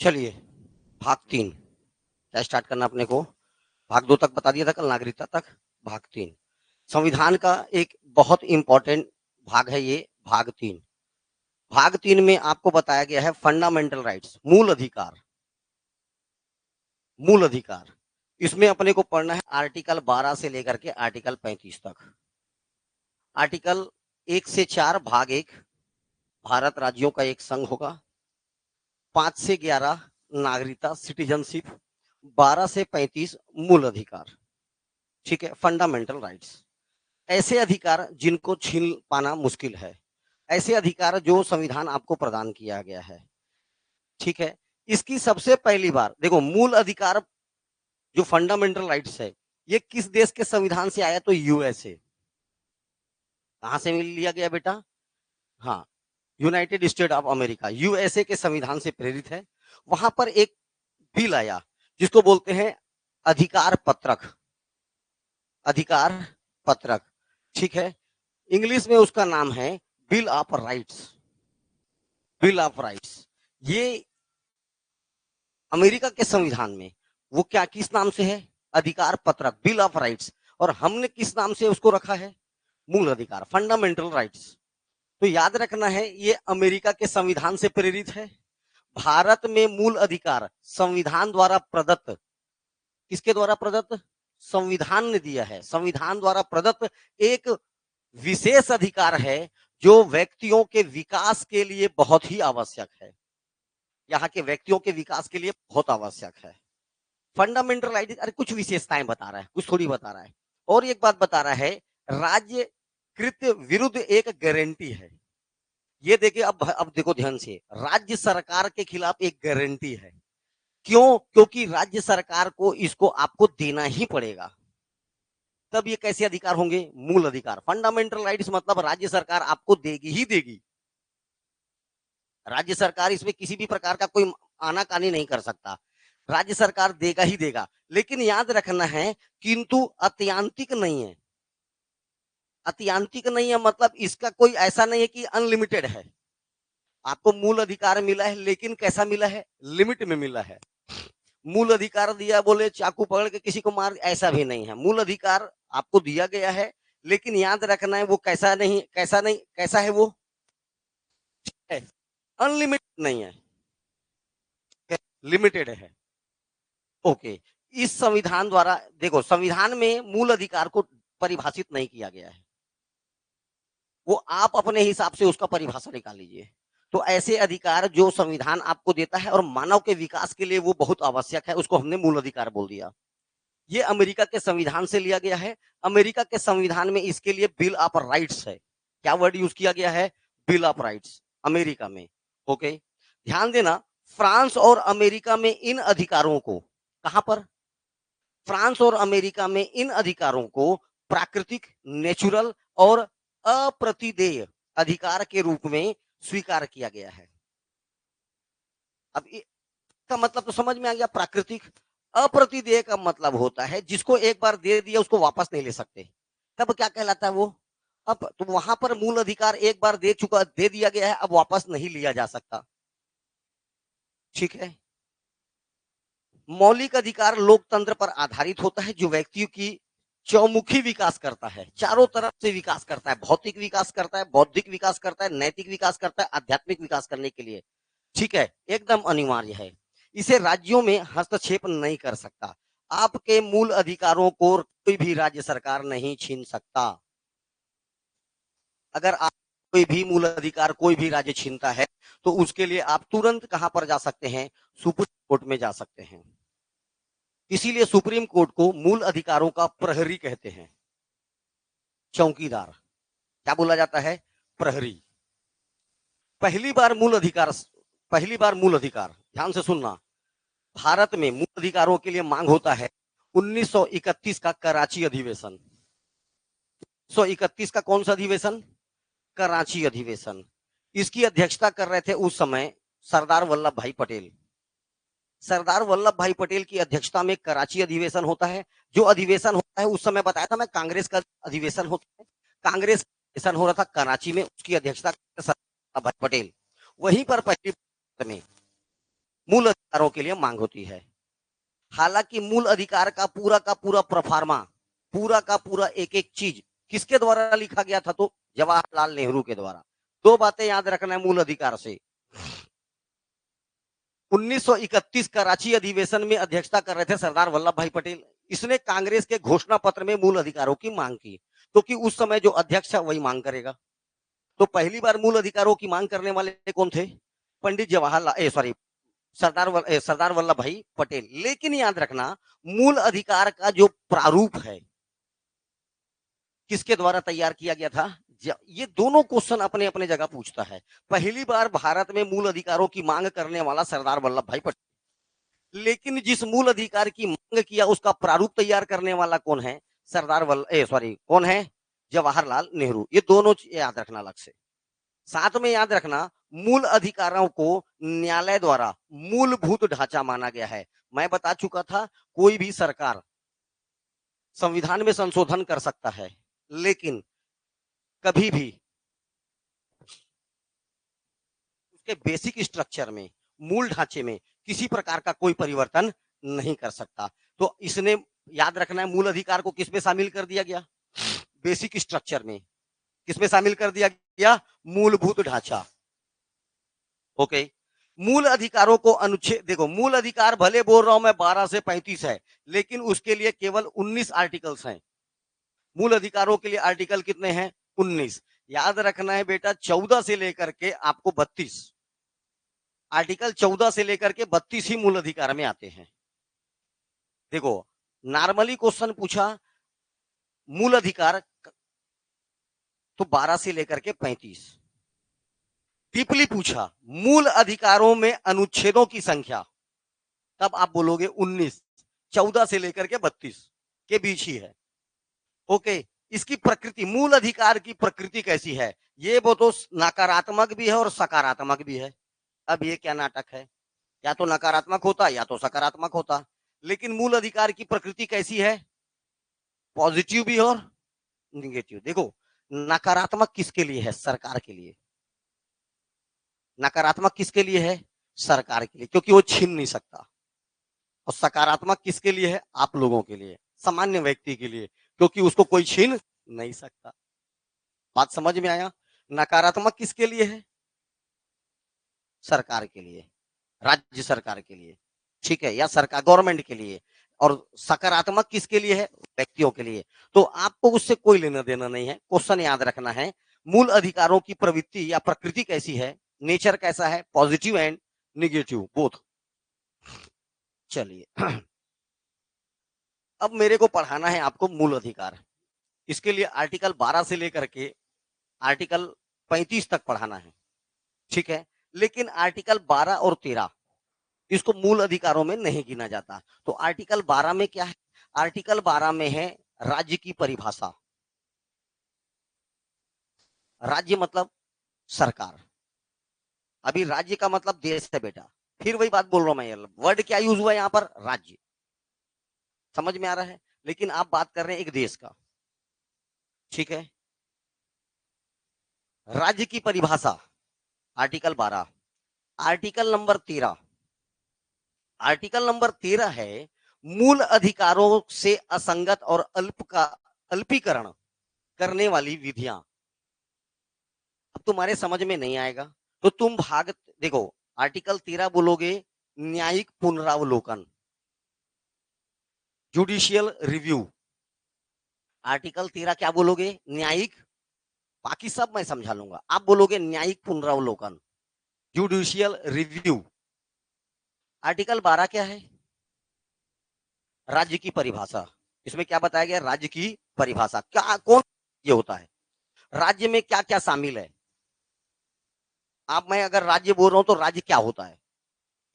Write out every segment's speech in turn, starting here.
चलिए, भाग 3 क्या स्टार्ट करना अपने को। भाग 2 तक बता दिया था कल, नागरिकता तक। भाग 3 संविधान का एक बहुत इंपॉर्टेंट भाग है ये, भाग 3। भाग 3 में आपको बताया गया है फंडामेंटल राइट्स, मूल अधिकार। मूल अधिकार इसमें अपने को पढ़ना है आर्टिकल 12 से लेकर के आर्टिकल 35 तक। आर्टिकल 1 से 4 भाग 1 भारत राज्यों का एक संघ होगा। 5 से 11 नागरिकता, सिटीजनशिप। 12 से 35 मूल अधिकार। ठीक है, फंडामेंटल राइट्स, ऐसे अधिकार जिनको छीन पाना मुश्किल है, ऐसे अधिकार जो संविधान आपको प्रदान किया गया है। ठीक है, इसकी सबसे पहली बार देखो, मूल अधिकार जो फंडामेंटल राइट्स है, ये किस देश के संविधान से आया? तो यूएसए। कहां से मिल लिया गया बेटा? हाँ, United state of America, USA के संविधान से प्रेरित है। वहां पर एक बिल आया जिसको बोलते हैं अधिकार पत्रक। अधिकार पत्रक, ठीक है, इंग्लिश में उसका नाम है bill of rights. Bill of rights, ये अमेरिका के संविधान में वो क्या किस नाम से है? अधिकार पत्रक, बिल ऑफ राइट्स। और हमने किस नाम से उसको रखा है? मूल अधिकार, फंडामेंटल राइट्स। तो याद रखना है, ये अमेरिका के संविधान से प्रेरित है। भारत में मूल अधिकार संविधान द्वारा प्रदत्त, किसके द्वारा प्रदत्त? संविधान ने दिया है। संविधान द्वारा प्रदत्त एक विशेष अधिकार है जो व्यक्तियों के विकास के लिए बहुत ही आवश्यक है। यहाँ के व्यक्तियों के विकास के लिए बहुत आवश्यक है। फंडामेंटल राइट, अरे कुछ विशेषताएं बता रहा है, कुछ थोड़ी बता रहा है। और एक बात बता रहा है, राज्य कृत विरुद्ध एक गारंटी है। ये देखिए, अब देखो ध्यान से, राज्य सरकार के खिलाफ एक गारंटी है। क्यों? क्योंकि राज्य सरकार को इसको आपको देना ही पड़ेगा। तब ये कैसे अधिकार होंगे? मूल अधिकार। फंडामेंटल राइट्स मतलब राज्य सरकार आपको देगी ही देगी। राज्य सरकार इसमें किसी भी प्रकार का कोई आनाकानी नहीं कर सकता, राज्य सरकार देगा ही देगा। लेकिन याद रखना है, किंतु अत्यांतिक नहीं है। अत्यांतिक नहीं है मतलब इसका कोई ऐसा नहीं है कि अनलिमिटेड है। आपको मूल अधिकार मिला है, लेकिन कैसा मिला है? लिमिट में मिला है। मूल अधिकार दिया बोले चाकू पकड़ के किसी को मार, ऐसा भी नहीं है। मूल अधिकार आपको दिया गया है, लेकिन याद रखना है वो कैसा नहीं, कैसा नहीं, कैसा है वो? अनलिमिटेड नहीं है, लिमिटेड है। ओके, इस संविधान द्वारा देखो, संविधान में मूल अधिकार को परिभाषित नहीं किया गया है, वो आप अपने हिसाब से उसका परिभाषा निकाल लीजिए। तो ऐसे अधिकार जो संविधान आपको देता है और मानव के विकास के लिए वो बहुत आवश्यक है, उसको हमने मूल अधिकार बोल दिया। ये अमेरिका के संविधान से लिया गया है। अमेरिका के संविधान में इसके लिए बिल ऑफ राइट्स है। क्या वर्ड यूज किया गया है? बिल ऑफ राइट्स, अमेरिका में। ओके, ध्यान देना, फ्रांस और अमेरिका में इन अधिकारों को, कहां पर? फ्रांस और अमेरिका में इन अधिकारों को प्राकृतिक, नेचुरल और अप्रतिदेय अधिकार के रूप में स्वीकार किया गया है। अब इसका मतलब तो समझ में आ गया, प्राकृतिक। अप्रतिदेय का मतलब होता है जिसको एक बार दे दिया उसको वापस नहीं ले सकते। तब क्या कहलाता है वो? अब तो वहां पर मूल अधिकार एक बार दे दिया गया है, अब वापस नहीं लिया जा सकता। ठीक है, मौलिक अधिकार लोकतंत्र पर आधारित होता है जो व्यक्तियों की चौमुखी विकास करता है, चारों तरफ से विकास करता है। भौतिक विकास करता है, बौद्धिक विकास करता है, नैतिक विकास करता है, आध्यात्मिक विकास करने के लिए। ठीक है, एकदम अनिवार्य है। इसे राज्यों में हस्तक्षेप नहीं कर सकता। आपके मूल अधिकारों को कोई भी राज्य सरकार नहीं छीन सकता। अगर आप कोई भी मूल अधिकार कोई भी राज्य छीनता है तो उसके लिए आप तुरंत कहां पर जा सकते हैं? सुप्रीम कोर्ट में जा सकते हैं। इसीलिए सुप्रीम कोर्ट को मूल अधिकारों का प्रहरी कहते हैं, चौकीदार। क्या बोला जाता है? प्रहरी। पहली बार मूल अधिकार, पहली बार मूल अधिकार, ध्यान से सुनना, भारत में मूल अधिकारों के लिए मांग होता है 1931 का कराची अधिवेशन। 1931 का कौन सा अधिवेशन? कराची अधिवेशन। इसकी अध्यक्षता कर रहे थे उस समय सरदार वल्लभ भाई पटेल। सरदार वल्लभ भाई पटेल की अध्यक्षता में कराची अधिवेशन होता है। जो अधिवेशन होता है, उस समय बताया था मैं, कांग्रेस का अधिवेशन होता है। कांग्रेस अधिवेशन हो रहा था कराची में, उसकी अध्यक्षता सरदार वल्लभ भाई पटेल। वहीं पर पहली में मूल अधिकारों के लिए मांग होती है। हालांकि मूल अधिकार का पूरा प्रोफार्मा, पूरा का पूरा एक एक चीज किसके द्वारा लिखा गया था? तो जवाहरलाल नेहरू के द्वारा। दो बातें याद रखना है मूल अधिकार से। 1931 कराची अधिवेशन में अध्यक्षता कर रहे थे सरदार वल्लभ भाई पटेल। इसने कांग्रेस के घोषणा पत्र में मूल अधिकारों की मांग की, क्योंकि उस समय जो अध्यक्ष है वही मांग करेगा। तो पहली बार मूल अधिकारों की मांग करने वाले कौन थे? पंडित जवाहरलाल सॉरी सरदार वल्लभ भाई पटेल। लेकिन याद रखना, मूल अधिकार का जो प्रारूप है किसके द्वारा तैयार किया गया था? ये दोनों क्वेश्चन अपने अपने जगह पूछता है। पहली बार भारत में मूल अधिकारों की मांग करने वाला सरदार वल्लभ भाई पटेल, लेकिन जिस मूल अधिकार की मांग किया उसका प्रारूप तैयार करने वाला कौन है? कौन है? जवाहरलाल नेहरू। ये दोनों याद रखना अलग से। साथ में याद रखना, मूल अधिकारों को न्यायालय द्वारा मूलभूत ढांचा माना गया है। मैं बता चुका था, कोई भी सरकार संविधान में संशोधन कर सकता है, लेकिन कभी भी उसके बेसिक स्ट्रक्चर में, मूल ढांचे में किसी प्रकार का कोई परिवर्तन नहीं कर सकता। तो इसने याद रखना है, मूल अधिकार को किस में शामिल कर दिया गया? बेसिक स्ट्रक्चर में। किसमें शामिल कर दिया गया? मूलभूत ढांचा। ओके। मूल अधिकारों को अनुच्छेद, देखो मूल अधिकार भले बोल रहा हूं मैं 12 से 35 है, लेकिन उसके लिए केवल 19 आर्टिकल्स हैं। मूल अधिकारों के लिए आर्टिकल कितने हैं? 19। याद रखना है बेटा, 14 से लेकर के आपको 32 आर्टिकल, 14 से लेकर के 32 ही मूल अधिकार में आते हैं। देखो, नॉर्मली क्वेश्चन पूछा मूल अधिकार तो 12 से लेकर के 35। डीपली पूछा मूल अधिकारों में अनुच्छेदों की संख्या, तब आप बोलोगे 19। 14 से लेकर के 32 के बीच ही है। ओके। इसकी प्रकृति, मूल अधिकार की प्रकृति कैसी है? ये वो तो नकारात्मक भी है और सकारात्मक भी है। अब ये क्या नाटक है? या तो नकारात्मक होता या तो सकारात्मक होता। लेकिन मूल अधिकार की प्रकृति कैसी है? पॉजिटिव भी और निगेटिव। देखो, नकारात्मक किसके लिए है? सरकार के लिए। नकारात्मक किसके लिए है? सरकार के लिए, क्योंकि वो छीन नहीं सकता। और सकारात्मक किसके लिए है? आप लोगों के लिए, सामान्य व्यक्ति के लिए, क्योंकि उसको कोई छीन नहीं सकता। बात समझ में आया? नकारात्मक किसके लिए है? सरकार के लिए, राज्य सरकार के लिए, ठीक है, या सरकार गवर्नमेंट के लिए। और सकारात्मक किसके लिए है? व्यक्तियों के लिए। तो आपको उससे कोई लेना देना नहीं है। क्वेश्चन याद रखना है, मूल अधिकारों की प्रवृत्ति या प्रकृति कैसी है, नेचर कैसा है? Positive and negative both. चलिए, अब मेरे को पढ़ाना है आपको मूल अधिकार। इसके लिए आर्टिकल 12 से लेकर के आर्टिकल 35 तक पढ़ाना है, ठीक है। लेकिन आर्टिकल 12 और 13 इसको मूल अधिकारों में नहीं गिना जाता। तो आर्टिकल 12 में क्या है? आर्टिकल 12 में है राज्य की परिभाषा। राज्य मतलब सरकार। अभी राज्य का मतलब देश है बेटा। फिर वही बात बोल रहा हूं मैं, वर्ड क्या यूज हुआ यहाँ पर? राज्य। समझ में आ रहा है? लेकिन आप बात कर रहे हैं एक देश का, ठीक है। राज्य की परिभाषा article 12। Article number 13, article number 13 है मूल अधिकारों से असंगत और अल्पीकरण करने वाली विधियां। अब तुम्हारे समझ में नहीं आएगा तो तुम देखो, आर्टिकल 13 बोलोगे न्यायिक पुनरावलोकन, जुडिशियल रिव्यू। आर्टिकल 13 क्या बोलोगे? न्यायिक, बाकी सब मैं समझा लूंगा। आप बोलोगे न्यायिक पुनरावलोकन, जुडिशियल रिव्यू। आर्टिकल 12 क्या है? राज्य की परिभाषा। इसमें क्या बताया गया? राज्य की परिभाषा। क्या, कौन ये होता है? राज्य में क्या क्या शामिल है? आप, मैं अगर राज्य बोल रहा हूं तो राज्य क्या होता है,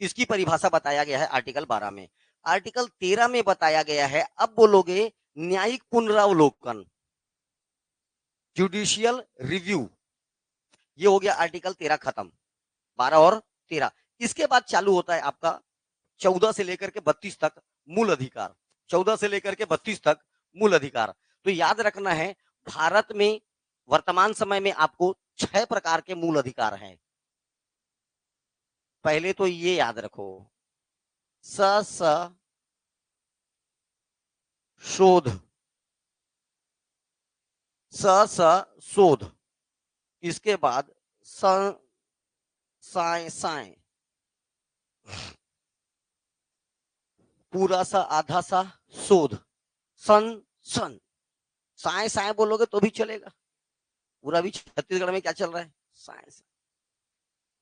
इसकी परिभाषा बताया गया है आर्टिकल 12 में। आर्टिकल 13 में बताया गया है, अब बोलोगे न्यायिक पुनरावलोकन, जुडिशियल रिव्यू। ये हो गया आर्टिकल 13 खत्म। 12 और 13। इसके बाद चालू होता है आपका 14 से लेकर के 32 तक मूल अधिकार। 14 से लेकर के 32 तक मूल अधिकार। तो याद रखना है, भारत में वर्तमान समय में आपको 6 प्रकार के मूल अधिकार हैं। पहले तो ये याद रखो, स शोध, स शोध, इसके बाद स साए साए, पूरा सा आधा सा शोध, सन सन, साए साए बोलोगे तो भी चलेगा, पूरा भी छत्तीसगढ़ में क्या चल रहा है, साए साए।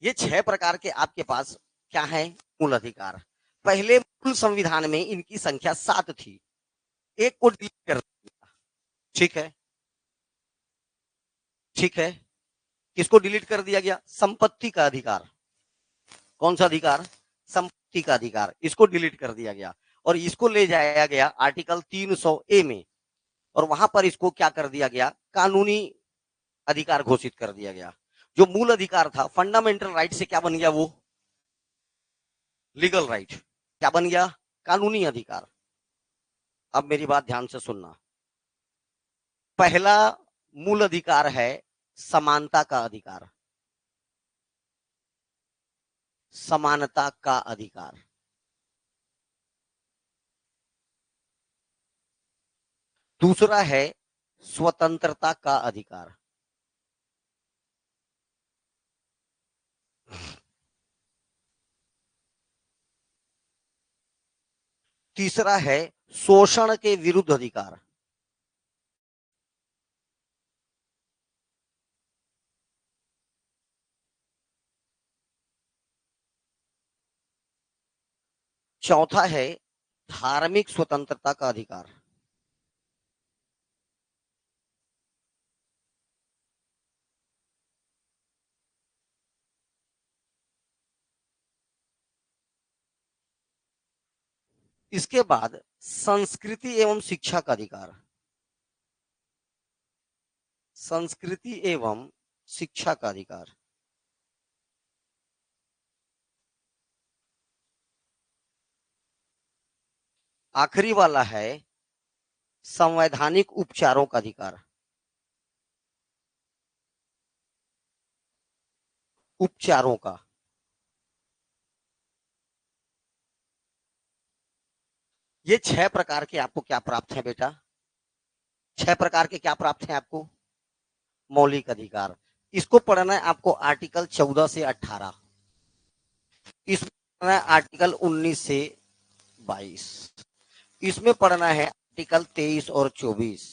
ये 6 प्रकार के आपके पास क्या है, मूल अधिकार। पहले मूल संविधान में इनकी संख्या 7 थी, एक को डिलीट कर दिया। ठीक है, ठीक है, किसको डिलीट कर दिया गया, संपत्ति का अधिकार। कौन सा अधिकार, संपत्ति का अधिकार, इसको डिलीट कर दिया गया और इसको ले जाया गया आर्टिकल 300 ए में, और वहां पर इसको क्या कर दिया गया, कानूनी अधिकार घोषित कर दिया गया। जो मूल अधिकार था, फंडामेंटल राइट से क्या बन गया, वो लीगल राइट, क्या बन गया, कानूनी अधिकार। अब मेरी बात ध्यान से सुनना। पहला मूल अधिकार है समानता का अधिकार, समानता का अधिकार। दूसरा है स्वतंत्रता का अधिकार। तीसरा है शोषण के विरुद्ध अधिकार। चौथा है धार्मिक स्वतंत्रता का अधिकार। इसके बाद संस्कृति एवं शिक्षा का अधिकार, संस्कृति एवं शिक्षा का अधिकार। आखिरी वाला है संवैधानिक उपचारों का अधिकार। उपचारों का, ये 6 प्रकार के आपको क्या प्राप्त है बेटा, 6 प्रकार के क्या प्राप्त है आपको, मौलिक अधिकार। इसको पढ़ना है आपको आर्टिकल 14 से 18, इसमें पढ़ना है आर्टिकल 19 से 22, इसमें पढ़ना है आर्टिकल 23 और 24,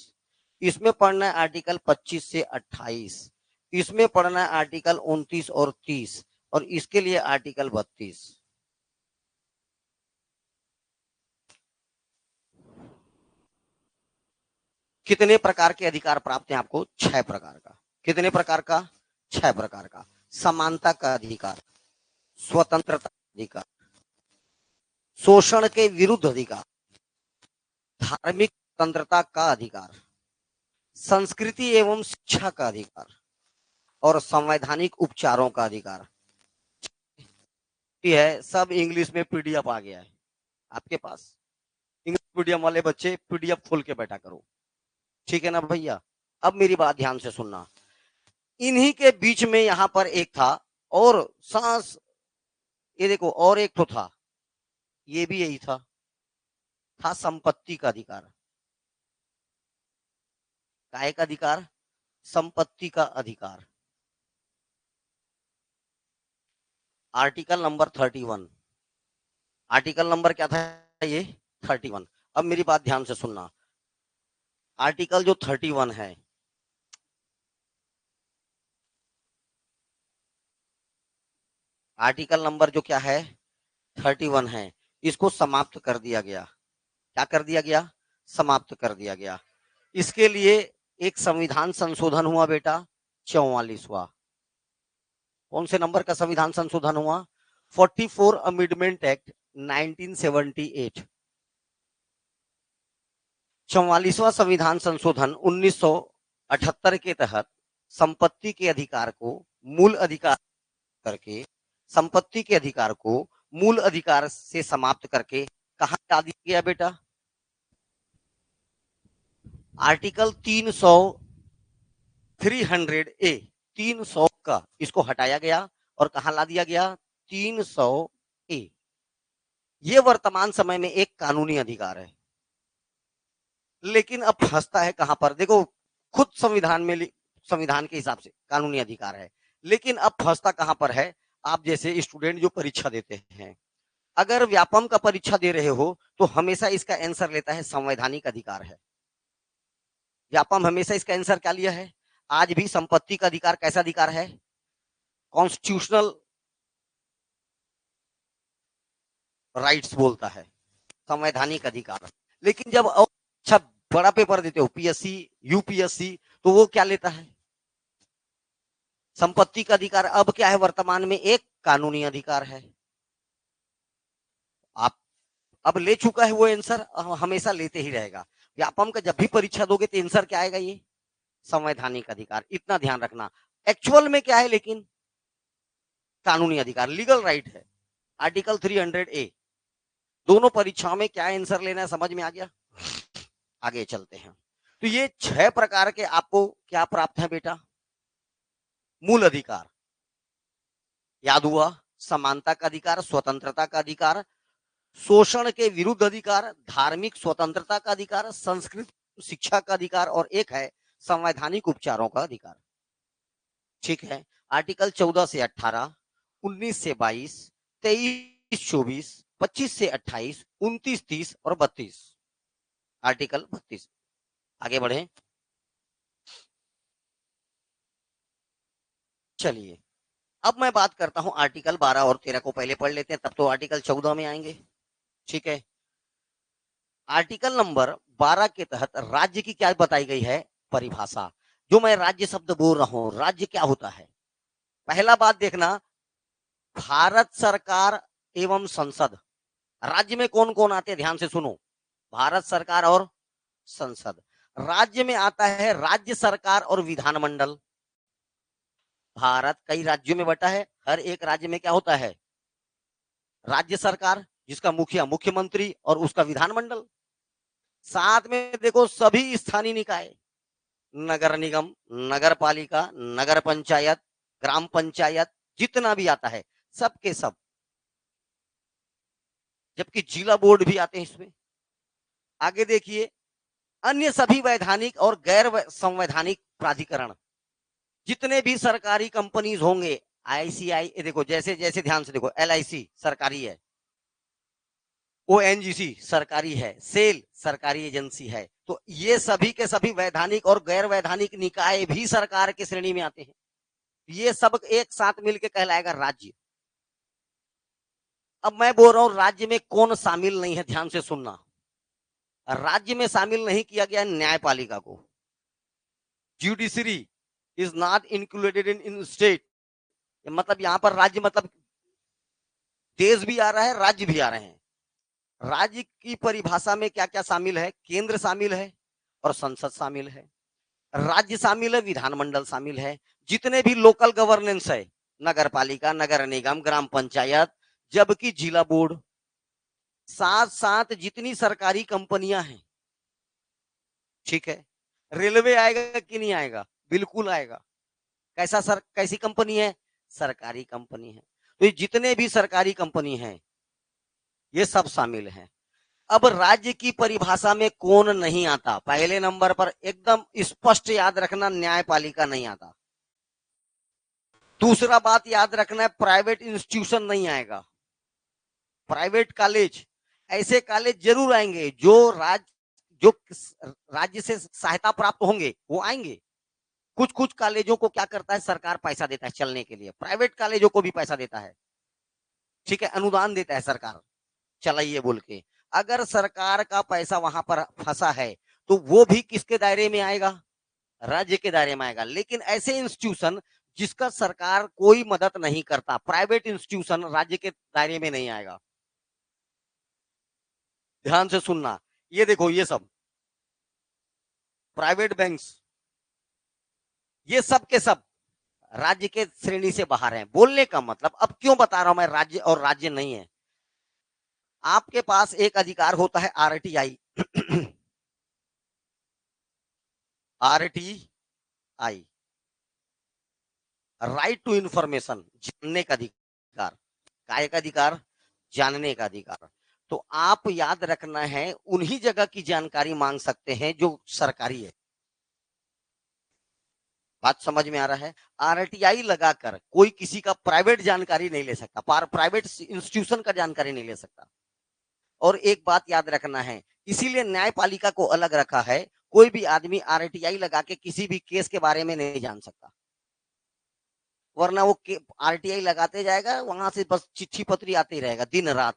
इसमें पढ़ना है आर्टिकल 25 से 28, इसमें पढ़ना है आर्टिकल 29 और 30, और इसके लिए आर्टिकल 32। कितने प्रकार के अधिकार प्राप्त हैं आपको, 6 प्रकार का। कितने प्रकार का, 6 प्रकार का। समानता का अधिकार, स्वतंत्रता अधिकार, शोषण के विरुद्ध अधिकार, धार्मिक स्वतंत्रता का अधिकार, संस्कृति एवं शिक्षा का अधिकार, और संवैधानिक उपचारों का अधिकार। ये है सब इंग्लिश में पीडीएफ आ गया है आपके पास, इंग्लिश मीडियम वाले बच्चे पीडीएफ खोल के बैठा करो, ठीक है ना भैया। अब मेरी बात ध्यान से सुनना, इन्हीं के बीच में यहां पर एक था और सांस, ये देखो और एक तो था, ये भी यही था संपत्ति का अधिकार। काय का अधिकार, संपत्ति का अधिकार। आर्टिकल नंबर 31, आर्टिकल नंबर क्या था ये, 31। अब मेरी बात ध्यान से सुनना, आर्टिकल जो 31 है, आर्टिकल नंबर जो क्या है 31 है, इसको समाप्त कर दिया गया। क्या कर दिया गया, समाप्त कर दिया गया। इसके लिए एक संविधान संशोधन हुआ बेटा, 44वां। कौन से नंबर का संविधान संशोधन हुआ, 44 अमेंडमेंट एक्ट 1978। 44वां संविधान संशोधन 1978 के तहत संपत्ति के अधिकार को मूल अधिकार करके, संपत्ति के अधिकार को मूल अधिकार से समाप्त करके कहा ला दिया गया बेटा, आर्टिकल 300 ए 300 का इसको हटाया गया और कहा ला दिया गया 300A, ये वर्तमान समय में एक कानूनी अधिकार है। लेकिन अब फंसता है कहां पर, देखो खुद संविधान के हिसाब से कानूनी अधिकार है, लेकिन अब फंसता कहां पर है। आप जैसे स्टूडेंट जो परीक्षा देते हैं, अगर व्यापम का परीक्षा दे रहे हो तो हमेशा इसका आंसर लेता है संवैधानिक अधिकार है। व्यापम हमेशा इसका आंसर क्या लिया है, आज भी संपत्ति का अधिकार कैसा अधिकार है, कॉन्स्टिट्यूशनल राइट्स बोलता है, संवैधानिक अधिकार। लेकिन जब अच्छा बड़ा पेपर देते हो पीएससी यूपीएससी, तो वो क्या लेता है, संपत्ति का अधिकार। अब क्या है, वर्तमान में एक कानूनी अधिकार है। आप अब ले चुका है वो आंसर, हमेशा लेते ही रहेगा। व्यापम का जब भी परीक्षा दोगे तो आंसर क्या आएगा, ये संवैधानिक अधिकार। इतना ध्यान रखना। एक्चुअल में क्या है, लेकिन कानूनी अधिकार, लीगल राइट है, आर्टिकल 300A। दोनों परीक्षाओं में क्या आंसर लेना है, समझ में आ गया। आगे चलते हैं। तो ये 6 प्रकार के आपको क्या प्राप्त है बेटा, मूल अधिकार याद हुआ। समानता का अधिकार, स्वतंत्रता का अधिकार, शोषण के विरुद्ध अधिकार, धार्मिक स्वतंत्रता का अधिकार, संस्कृत शिक्षा का अधिकार, और एक है संवैधानिक उपचारों का अधिकार। ठीक है। आर्टिकल 14 से 18, 19 से 22, 23, 24, 25 से 28, 29, 30 और 32, आर्टिकल 32। आगे बढ़े। चलिए अब मैं बात करता हूं आर्टिकल 12 और 13 को पहले पढ़ लेते हैं, तब तो आर्टिकल 14 में आएंगे। ठीक है। आर्टिकल नंबर 12 के तहत राज्य की क्या बताई गई है, परिभाषा। जो मैं राज्य शब्द बोल रहा हूं, राज्य क्या होता है, पहला बात देखना, भारत सरकार एवं संसद। राज्य में कौन कौन आते हैं, ध्यान से सुनो, भारत सरकार और संसद। राज्य में आता है राज्य सरकार और विधानमंडल। भारत कई राज्यों में बटा है, हर एक राज्य में क्या होता है, राज्य सरकार जिसका मुखिया मुख्यमंत्री और उसका विधानमंडल। साथ में देखो सभी स्थानीय निकाय, नगर निगम, नगर पालिका, नगर पंचायत, ग्राम पंचायत, जितना भी आता है सबके सब, जबकि जिला बोर्ड भी आते हैं इसमें। आगे देखिए, अन्य सभी वैधानिक और गैर संवैधानिक प्राधिकरण, जितने भी सरकारी कंपनीज होंगे, आईसीआई, देखो जैसे जैसे ध्यान से देखो, एलआईसी सरकारी है, ओएनजीसी सरकारी है, सेल सरकारी एजेंसी है, तो ये सभी के सभी वैधानिक और गैर वैधानिक निकाय भी सरकार की श्रेणी में आते हैं। ये सब एक साथ मिलकर कहलाएगा राज्य। अब मैं बोल रहा हूं राज्य में कौन शामिल नहीं है, ध्यान से सुनना। राज्य में शामिल नहीं किया गया न्यायपालिका को, judiciary is not included in state. मतलब यहां पर राज्य मतलब देश भी आ रहा है, राज्य भी आ रहे हैं। राज्य की परिभाषा में क्या क्या शामिल है, केंद्र शामिल है और संसद शामिल है, राज्य शामिल है, विधानमंडल शामिल है, जितने भी लोकल गवर्नेंस है, नगर पालिका, नगर निगम, ग्राम पंचायत, जबकि जिला बोर्ड, साथ साथ जितनी सरकारी कंपनियां हैं। ठीक है। रेलवे आएगा कि नहीं आएगा, बिल्कुल आएगा। कैसा सर, कैसी कंपनी है, सरकारी कंपनी है। तो ये जितने भी सरकारी कंपनी हैं ये सब शामिल हैं। अब राज्य की परिभाषा में कौन नहीं आता, पहले नंबर पर एकदम स्पष्ट याद रखना, न्यायपालिका नहीं आता। दूसरा बात याद रखना है, प्राइवेट इंस्टीट्यूशन नहीं आएगा। प्राइवेट कॉलेज, ऐसे कॉलेज जरूर आएंगे जो राज्य से सहायता प्राप्त होंगे, वो आएंगे। कुछ कुछ कॉलेजों को क्या करता है, सरकार पैसा देता है चलने के लिए, प्राइवेट कॉलेजों को भी पैसा देता है। ठीक है, अनुदान देता है सरकार, चलाइए बोल के। अगर सरकार का पैसा वहां पर फंसा है तो वो भी किसके दायरे में आएगा, राज्य के दायरे में आएगा। लेकिन ऐसे इंस्टीट्यूशन जिसका सरकार कोई मदद नहीं करता, प्राइवेट इंस्टीट्यूशन, राज्य के दायरे में नहीं आएगा। ध्यान से सुनना, ये देखो ये सब प्राइवेट बैंक्स, ये सब के सब राज्य के श्रेणी से बाहर हैं। बोलने का मतलब, अब क्यों बता रहा हूं मैं राज्य और राज्य नहीं है, आपके पास एक अधिकार होता है आरटीआई। राइट टू इंफॉर्मेशन, जानने का अधिकार। काय का अधिकार? जानने का अधिकार। तो आप याद रखना है, उन्हीं जगह की जानकारी मांग सकते हैं जो सरकारी है। बात समझ में आ रहा है? आरटीआई लगाकर कोई किसी का प्राइवेट जानकारी नहीं ले सकता, प्राइवेट इंस्टीट्यूशन का जानकारी नहीं ले सकता। और एक बात याद रखना है, इसीलिए न्यायपालिका को अलग रखा है। कोई भी आदमी आरटीआई लगा के किसी भी केस के बारे में नहीं जान सकता, वरना वो आरटीआई लगाते जाएगा, वहां से बस चिट्ठी पत्री आती रहेगा दिन रात।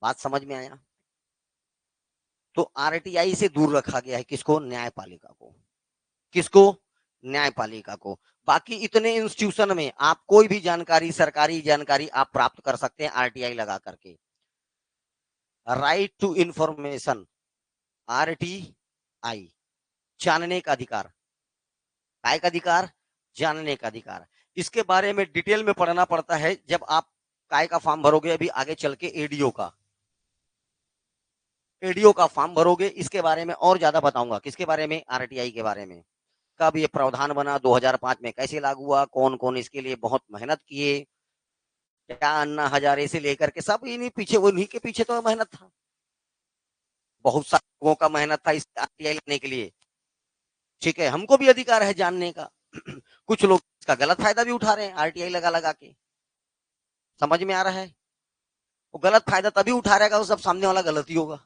बात समझ में आया? तो आरटीआई से दूर रखा गया है किसको? न्यायपालिका को। किसको? न्यायपालिका को। बाकी इतने इंस्टीट्यूशन में आप कोई भी जानकारी, सरकारी जानकारी आप प्राप्त कर सकते हैं आरटीआई लगा करके। राइट टू इंफॉर्मेशन, आरटीआई, जानने का अधिकार। काय का अधिकार? जानने का अधिकार। इसके बारे में डिटेल में पढ़ना पड़ता है जब आप काय का फॉर्म भरोगे, अभी आगे चल के एडीओ का, एडीओ का फॉर्म भरोगे, इसके बारे में और ज्यादा बताऊंगा। किसके बारे में? आरटीआई के बारे में। कब ये प्रावधान बना, 2005 में कैसे लागू हुआ, कौन कौन इसके लिए बहुत मेहनत किए, क्या अन्ना हजारे से लेकर के सब इन्हीं पीछे, उन्हीं के पीछे तो मेहनत था। बहुत सारे लोगों का मेहनत था इस आरटीआई लेने के लिए। ठीक है, हमको भी अधिकार है जानने का। कुछ लोग इसका गलत फायदा भी उठा रहे हैं आरटीआई लगा लगा के। समझ में आ रहा है? वो गलत फायदा तभी उठा रहेगा वो सब सामने वाला गलती होगा।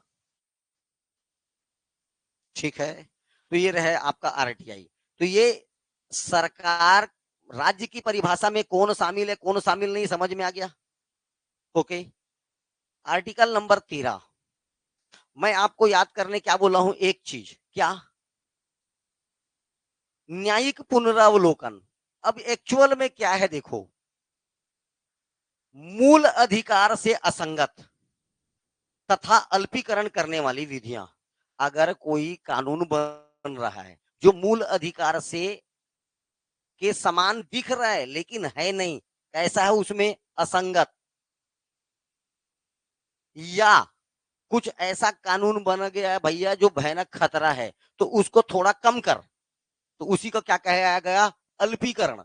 ठीक है, तो ये रहे आपका आरटीआई। तो ये सरकार, राज्य की परिभाषा में कौन शामिल है कौन शामिल नहीं, समझ में आ गया? ओके। आर्टिकल नंबर 13, मैं आपको याद करने क्या बोला हूं, एक चीज, क्या? न्यायिक पुनरावलोकन। अब एक्चुअल में क्या है देखो, मूल अधिकार से असंगत तथा अल्पीकरण करने वाली विधियां। अगर कोई कानून बन रहा है जो मूल अधिकार से के समान दिख रहा है लेकिन है नहीं, कैसा है उसमें? असंगत, या कुछ ऐसा कानून बन गया है भैया जो भयानक खतरा है, तो उसको थोड़ा कम कर, तो उसी को क्या कहा गया? अल्पीकरण।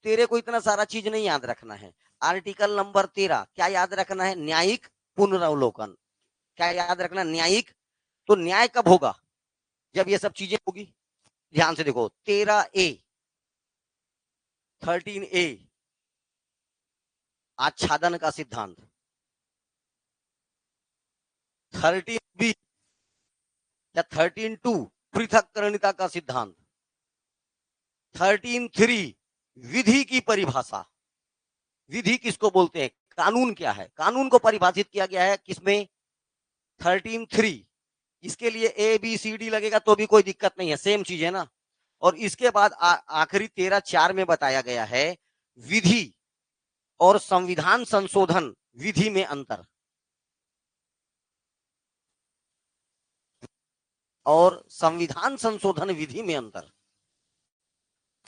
तेरे को इतना सारा चीज नहीं याद रखना है। आर्टिकल नंबर 13 क्या याद रखना है? न्यायिक पुनरावलोकन। क्या याद रखना? न्यायिक। तो न्याय कब होगा? जब ये सब चीजें होगी। ध्यान से देखो, 13A, 13A आच्छादन का सिद्धांत, 13B या 13.2 पृथक्करणिता का सिद्धांत, 13.3 विधि की परिभाषा। विधि किसको बोलते हैं? कानून क्या है? कानून को परिभाषित किया गया है किसमें? 13.3। इसके लिए ABCD लगेगा तो भी कोई दिक्कत नहीं है, सेम चीज है ना। और इसके बाद आखिरी 13.4 में बताया गया है विधि और संविधान संशोधन विधि में अंतर, और संविधान संशोधन विधि में अंतर,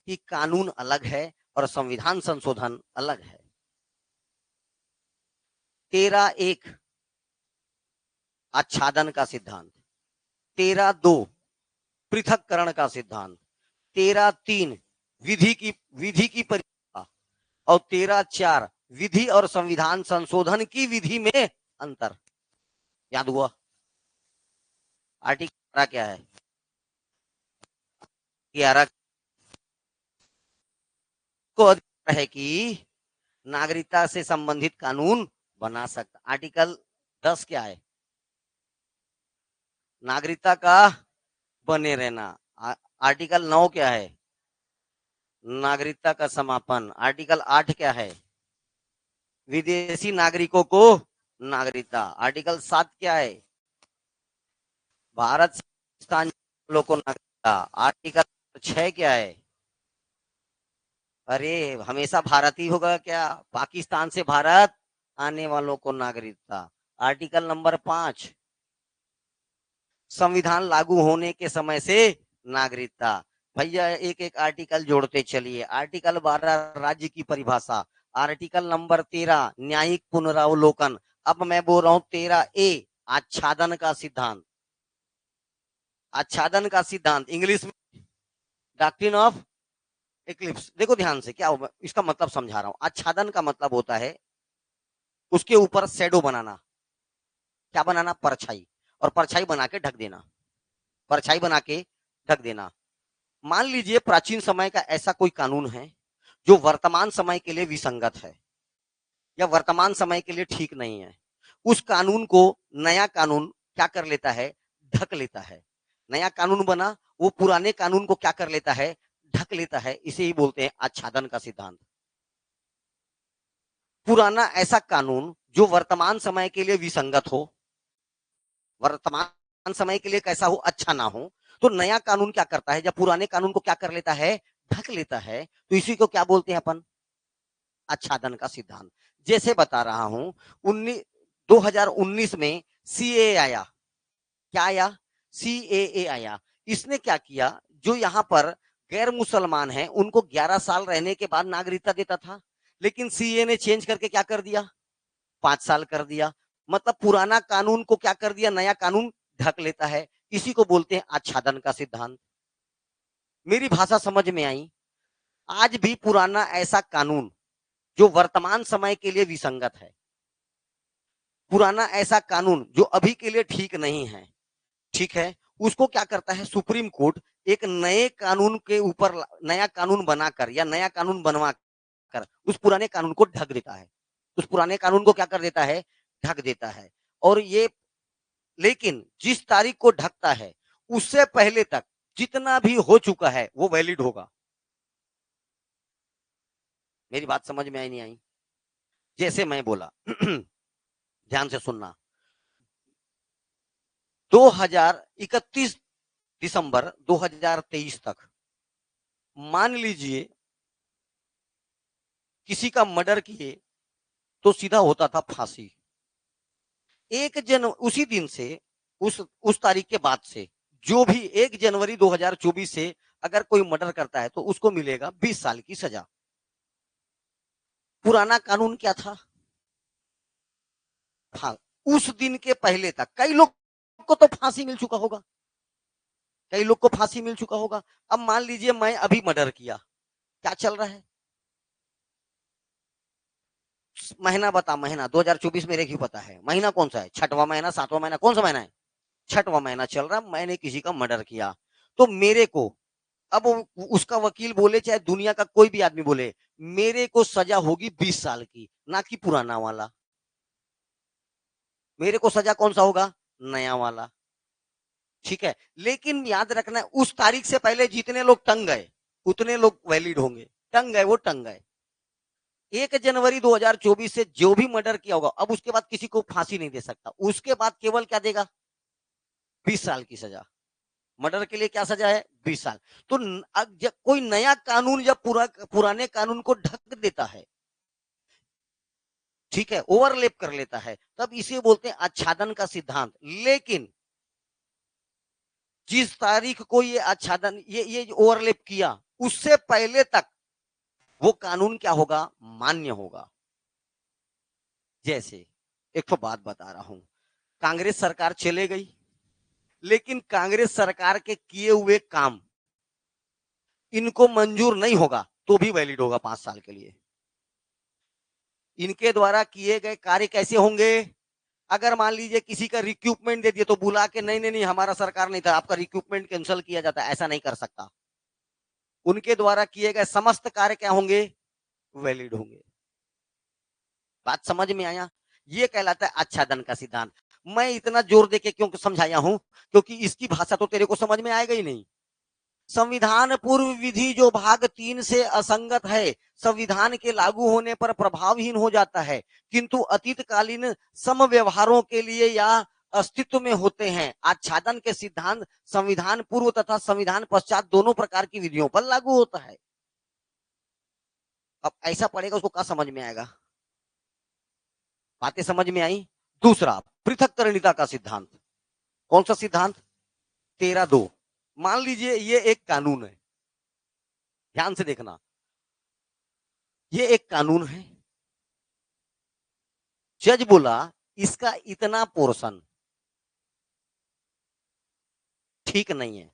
कि कानून अलग है और संविधान संशोधन अलग है। 13.1 आच्छादन का सिद्धांत, 13.2 पृथक्करण का सिद्धांत, 13.3 विधि की परिभाषा, और 13.4 विधि और संविधान संशोधन की विधि में अंतर। याद हुआ? आर्टिकल क्या है? 11 को अधिकार है कि नागरिकता से संबंधित कानून बना सकता। आर्टिकल 10 क्या है? नागरिकता का बने रहना। आर्टिकल 9 क्या है? नागरिकता का समापन। आर्टिकल 8 क्या है? विदेशी नागरिकों को नागरिकता। आर्टिकल 7 क्या है? भारत से पाकिस्तान लोगों को नागरिकता। आर्टिकल 6 क्या है? अरे हमेशा भारत ही होगा क्या? पाकिस्तान से भारत आने वालों को नागरिकता। आर्टिकल नंबर 5 संविधान लागू होने के समय से नागरिकता। भैया एक एक आर्टिकल जोड़ते चलिए। आर्टिकल 12 राज्य की परिभाषा, आर्टिकल नंबर 13 न्यायिक पुनरावलोकन। अब मैं बोल रहा हूं 13A आच्छादन का सिद्धांत। आच्छादन का सिद्धांत इंग्लिश में डॉक्ट्रिन ऑफ एक्लिप्स, देखो ध्यान से, क्या होगा इसका मतलब समझा रहा हूं। आच्छादन का मतलब होता है उसके ऊपर शैडो बनाना। क्या बनाना? परछाई। और परछाई बना के ढक देना, परछाई बना के ढक देना। मान लीजिए प्राचीन समय का ऐसा कोई कानून है जो वर्तमान समय के लिए विसंगत है या वर्तमान समय के लिए ठीक नहीं है। उस कानून को नया कानून क्या कर लेता है? ढक लेता है। नया कानून बना, वो पुराने कानून को क्या कर लेता है? ढक लेता है। इसे ही बोलते हैं आच्छादन का सिद्धांत। पुराना ऐसा कानून जो वर्तमान समय के लिए विसंगत हो, वर्तमान समय के लिए कैसा हो? अच्छा ना हो। तो नया कानून क्या करता है? जब पुराने कानून को क्या कर लेता है? ढक लेता है। तो इसी को क्या बोलते हैं अपन? आच्छादन का सिद्धांत। जैसे बता रहा हूं, 2019 में सीए आया। क्या आया? सीएए आया। इसने क्या किया? जो यहां पर गैर मुसलमान हैं उनको 11 साल रहने के बाद नागरिकता देता था, लेकिन सीए ने चेंज करके क्या कर दिया? 5 साल कर दिया। मतलब पुराना कानून को क्या कर दिया? नया कानून ढक लेता है। इसी को बोलते हैं आच्छादन का सिद्धांत। मेरी भाषा समझ में आई? आज भी पुराना ऐसा कानून जो वर्तमान समय के लिए विसंगत है, पुराना ऐसा कानून जो अभी के लिए ठीक नहीं है, ठीक है, उसको क्या करता है? सुप्रीम कोर्ट एक नए कानून के ऊपर नया कानून बनाकर या नया कानून बनवा कर उस पुराने कानून को ढक देता है। उस पुराने कानून को क्या कर देता है? ढक देता है। और ये, लेकिन जिस तारीख को ढकता है उससे पहले तक जितना भी हो चुका है वो वैलिड होगा। मेरी बात समझ में आई नहीं आई? जैसे मैं बोला ध्यान से सुनना, 2031 दिसंबर 2023 तक मान लीजिए किसी का मर्डर किए तो सीधा होता था फांसी। उसी दिन से, उस तारीख के बाद से, जो भी 1 जनवरी 2024 से अगर कोई मर्डर करता है तो उसको मिलेगा 20 साल की सजा। पुराना कानून क्या था? हाँ, उस दिन के पहले तक कई लोग को तो फांसी मिल चुका होगा, कई लोग को फांसी मिल चुका होगा। अब मान लीजिए मैं अभी मर्डर किया, क्या चल रहा है? महीना बता, महीना 2024 मेरे क्यों पता है? महीना कौन सा है? छठवां महीना, सातवां महीना, कौन सा महीना है? छठवां महीना चल रहा। मैंने किसी का मर्डर किया तो मेरे को, अब उसका वकील बोले चाहे दुनिया का कोई भी आदमी बोले, मेरे को सजा होगी 20 साल की, ना कि पुराना वाला। मेरे को सजा कौन सा होगा? नया वाला। ठीक है, लेकिन याद रखना उस तारीख से पहले जितने लोग टंग गए उतने लोग वैलिड होंगे। टंग गए वो टंग गए। 1 जनवरी 2024 से जो भी मर्डर किया होगा अब उसके बाद किसी को फांसी नहीं दे सकता। उसके बाद केवल क्या देगा? 20 साल की सजा। मर्डर के लिए क्या सजा है? 20 साल। तो जब कोई नया कानून जब पुराने कानून को ढक देता है, ठीक है, ओवरलेप कर लेता है, तब इसे बोलते हैं आच्छादन का सिद्धांत। लेकिन जिस तारीख को ये आच्छादन, ये ओवरलेप किया, उससे पहले तक वो कानून क्या होगा? मान्य होगा। जैसे एक तो बात बता रहा हूं, कांग्रेस सरकार चले गई, लेकिन कांग्रेस सरकार के किए हुए काम इनको मंजूर नहीं होगा तो भी वैलिड होगा 5 साल के लिए। इनके द्वारा किए गए कार्य कैसे होंगे? अगर मान लीजिए किसी का रिक्रूटमेंट दे दिए तो बुला के, नहीं नहीं नहीं हमारा सरकार नहीं था, आपका रिक्रूटमेंट कैंसिल किया जाता है, ऐसा नहीं कर सकता। उनके द्वारा किए गए समस्त कार्य क्या होंगे? वैलिड होंगे। बात समझ में आया? ये कहलाता है आच्छादन का सिद्धांत। मैं इतना जोर देके क्यों समझाया हूं? क्योंकि इसकी भाषा तो तेरे को समझ में आएगा ही नहीं। संविधान पूर्व विधि जो भाग 3 से असंगत है, संविधान के लागू होने पर प्रभावहीन हो जाता है, किंतु अतीतकालीन सम व्यवहारों के लिए या अस्तित्व में होते हैं। आच्छादन के सिद्धांत संविधान पूर्व तथा संविधान पश्चात दोनों प्रकार की विधियों पर लागू होता है। अब ऐसा पढ़ेगा उसको क्या समझ में आएगा? बातें समझ में आई? दूसरा, पृथक्करणिता का सिद्धांत। कौन सा सिद्धांत? 13(2). मान लीजिए ये एक कानून है, ध्यान से देखना, ये एक कानून है। जज बोला इसका इतना पोर्शन ठीक नहीं है,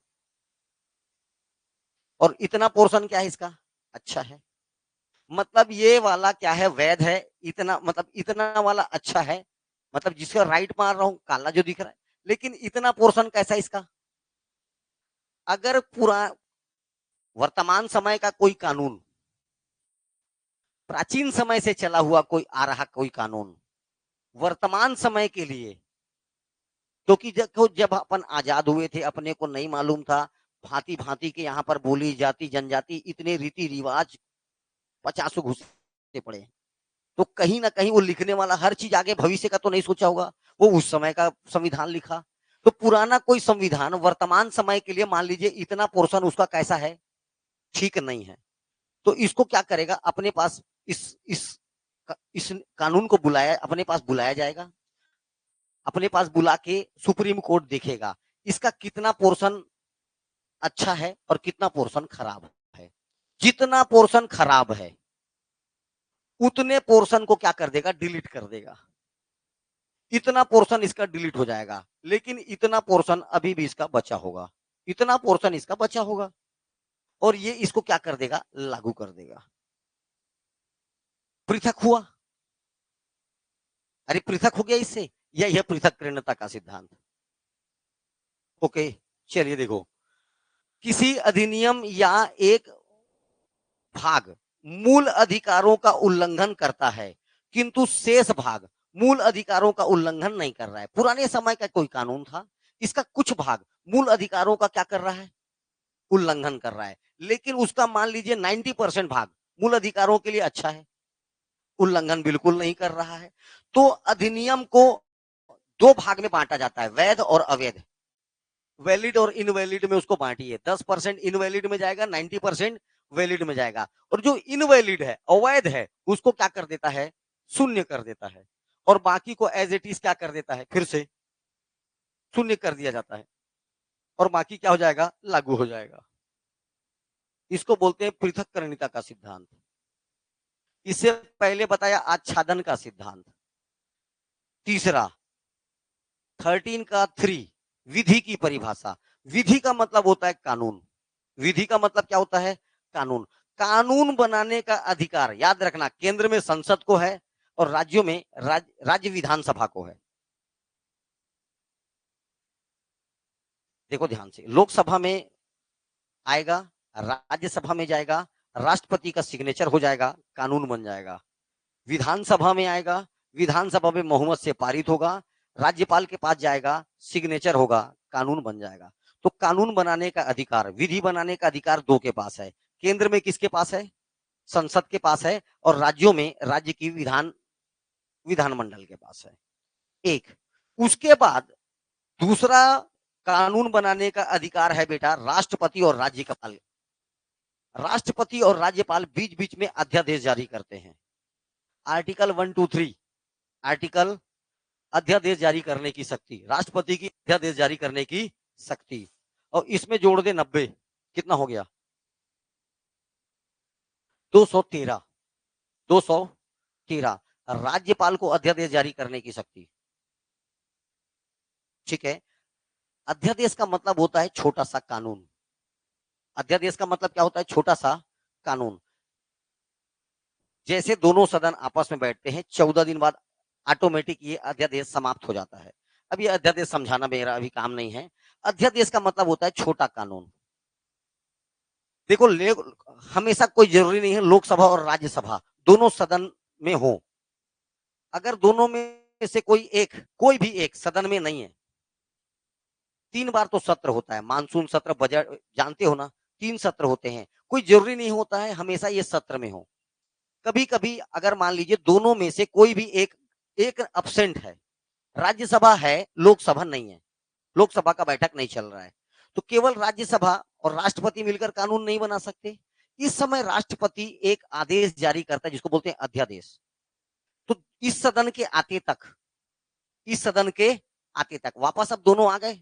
और इतना पोर्शन क्या है इसका? अच्छा है, मतलब ये वाला क्या है, वैध है, इतना मतलब इतना वाला अच्छा है, मतलब जिसका राइट मार रहा हूं काला जो दिख रहा है, लेकिन इतना पोर्शन कैसा इसका। अगर पूरा वर्तमान समय का कोई कानून, प्राचीन समय से चला हुआ कोई आ रहा कोई कानून वर्तमान समय के लिए, क्योंकि जब अपन आजाद हुए थे अपने को नहीं मालूम था, भांति भांति के यहाँ पर बोली जाति जनजाति इतने रीति रिवाज 50 घुसे पड़े, तो कहीं ना कहीं वो लिखने वाला हर चीज आगे भविष्य का तो नहीं सोचा होगा, वो उस समय का संविधान लिखा। तो पुराना कोई संविधान वर्तमान समय के लिए मान लीजिए इतना पोर्शन उसका कैसा है, ठीक नहीं है, तो इसको क्या करेगा, अपने पास इस कानून को बुलाया, अपने पास बुलाया जाएगा, अपने पास बुला के सुप्रीम कोर्ट देखेगा इसका कितना पोर्शन अच्छा है और कितना पोर्शन खराब है। जितना पोर्शन खराब है उतने पोर्शन को क्या कर देगा, डिलीट कर देगा, इतना पोर्शन इसका डिलीट हो जाएगा, लेकिन इतना पोर्शन अभी भी इसका बचा होगा, इतना पोर्शन इसका बचा होगा, और ये इसको क्या कर देगा, लागू कर देगा। पृथक हुआ, अरे पृथक हो गया इससे, यह पृथक्करणता का सिद्धांत। ओके, चलिए देखो, किसी अधिनियम या एक भाग मूल अधिकारों का उल्लंघन करता है किंतु शेष भाग मूल अधिकारों का उल्लंघन नहीं कर रहा है। पुराने समय का कोई कानून था, इसका कुछ भाग मूल अधिकारों का क्या कर रहा है, उल्लंघन कर रहा है, लेकिन उसका मान लीजिए 90% भाग मूल अधिकारों के लिए अच्छा है, उल्लंघन बिल्कुल नहीं कर रहा है। तो अधिनियम को दो भाग में बांटा जाता है, वैध और अवैध, वैलिड और इनवैलिड में उसको बांटिए, 10% इनवैलिड में जाएगा, 90% वैलिड में जाएगा, और जो इनवैलिड है अवैध है उसको क्या कर देता है, शून्य कर देता है, और बाकी को एज इट इज क्या कर देता है, फिर से शून्य कर दिया जाता है, और बाकी क्या हो जाएगा, लागू हो जाएगा। इसको बोलते हैं पृथक्करणिता का सिद्धांत। इससे पहले बताया आच्छादन का सिद्धांत। तीसरा 13 का 3 विधि की परिभाषा। विधि का मतलब होता है कानून, विधि का मतलब क्या होता है, कानून। कानून बनाने का अधिकार याद रखना केंद्र में संसद को है और राज्यों में राज्य विधानसभा को है। देखो ध्यान से, लोकसभा में आएगा, राज्यसभा में जाएगा, राष्ट्रपति का सिग्नेचर हो जाएगा, कानून बन जाएगा। विधानसभा में आएगा, विधानसभा में बहुमत से पारित होगा, राज्यपाल के पास जाएगा, सिग्नेचर होगा, कानून बन जाएगा। तो कानून बनाने का अधिकार, विधि बनाने का अधिकार दो के पास है, केंद्र में किसके पास है, संसद के पास है, और राज्यों में राज्य की विधानमंडल के पास है। एक, उसके बाद दूसरा कानून बनाने का अधिकार है बेटा राष्ट्रपति और राज्यपाल। राष्ट्रपति और राज्यपाल बीच बीच में अध्यादेश जारी करते हैं। आर्टिकल 1, 2, 3 आर्टिकल अध्यादेश जारी करने की शक्ति, राष्ट्रपति की अध्यादेश जारी करने की शक्ति, और इसमें जोड़ दे 90, कितना हो गया, 213। 213 राज्यपाल को अध्यादेश जारी करने की शक्ति। ठीक है, अध्यादेश का मतलब होता है छोटा सा कानून। अध्यादेश का मतलब क्या होता है, छोटा सा कानून। जैसे दोनों सदन आपस में बैठते हैं, 14 दिन बाद ऑटोमेटिक ये अध्यादेश समाप्त हो जाता है। अब ये अध्यादेश समझाना मेरा अभी काम नहीं है। अध्यादेश का मतलब होता है छोटा कानून। देखो हमेशा कोई जरूरी नहीं है लोकसभा और राज्यसभा दोनों सदन में हो। अगर दोनों में से कोई भी एक सदन में नहीं है, 3 बार तो सत्र होता है, मानसून सत्र, बजट, जानते हो ना, 3 सत्र होते हैं, कोई जरूरी नहीं होता है हमेशा ये सत्र में हो। कभी कभी अगर मान लीजिए दोनों में से कोई भी एक अब्सेंट है, राज्यसभा है लोकसभा नहीं है, लोकसभा का बैठक नहीं चल रहा है, तो केवल राज्यसभा और राष्ट्रपति मिलकर कानून नहीं बना सकते। इस समय राष्ट्रपति एक आदेश जारी करता है जिसको बोलते हैं अध्यादेश। तो इस सदन के आते तक वापस अब दोनों आ गए,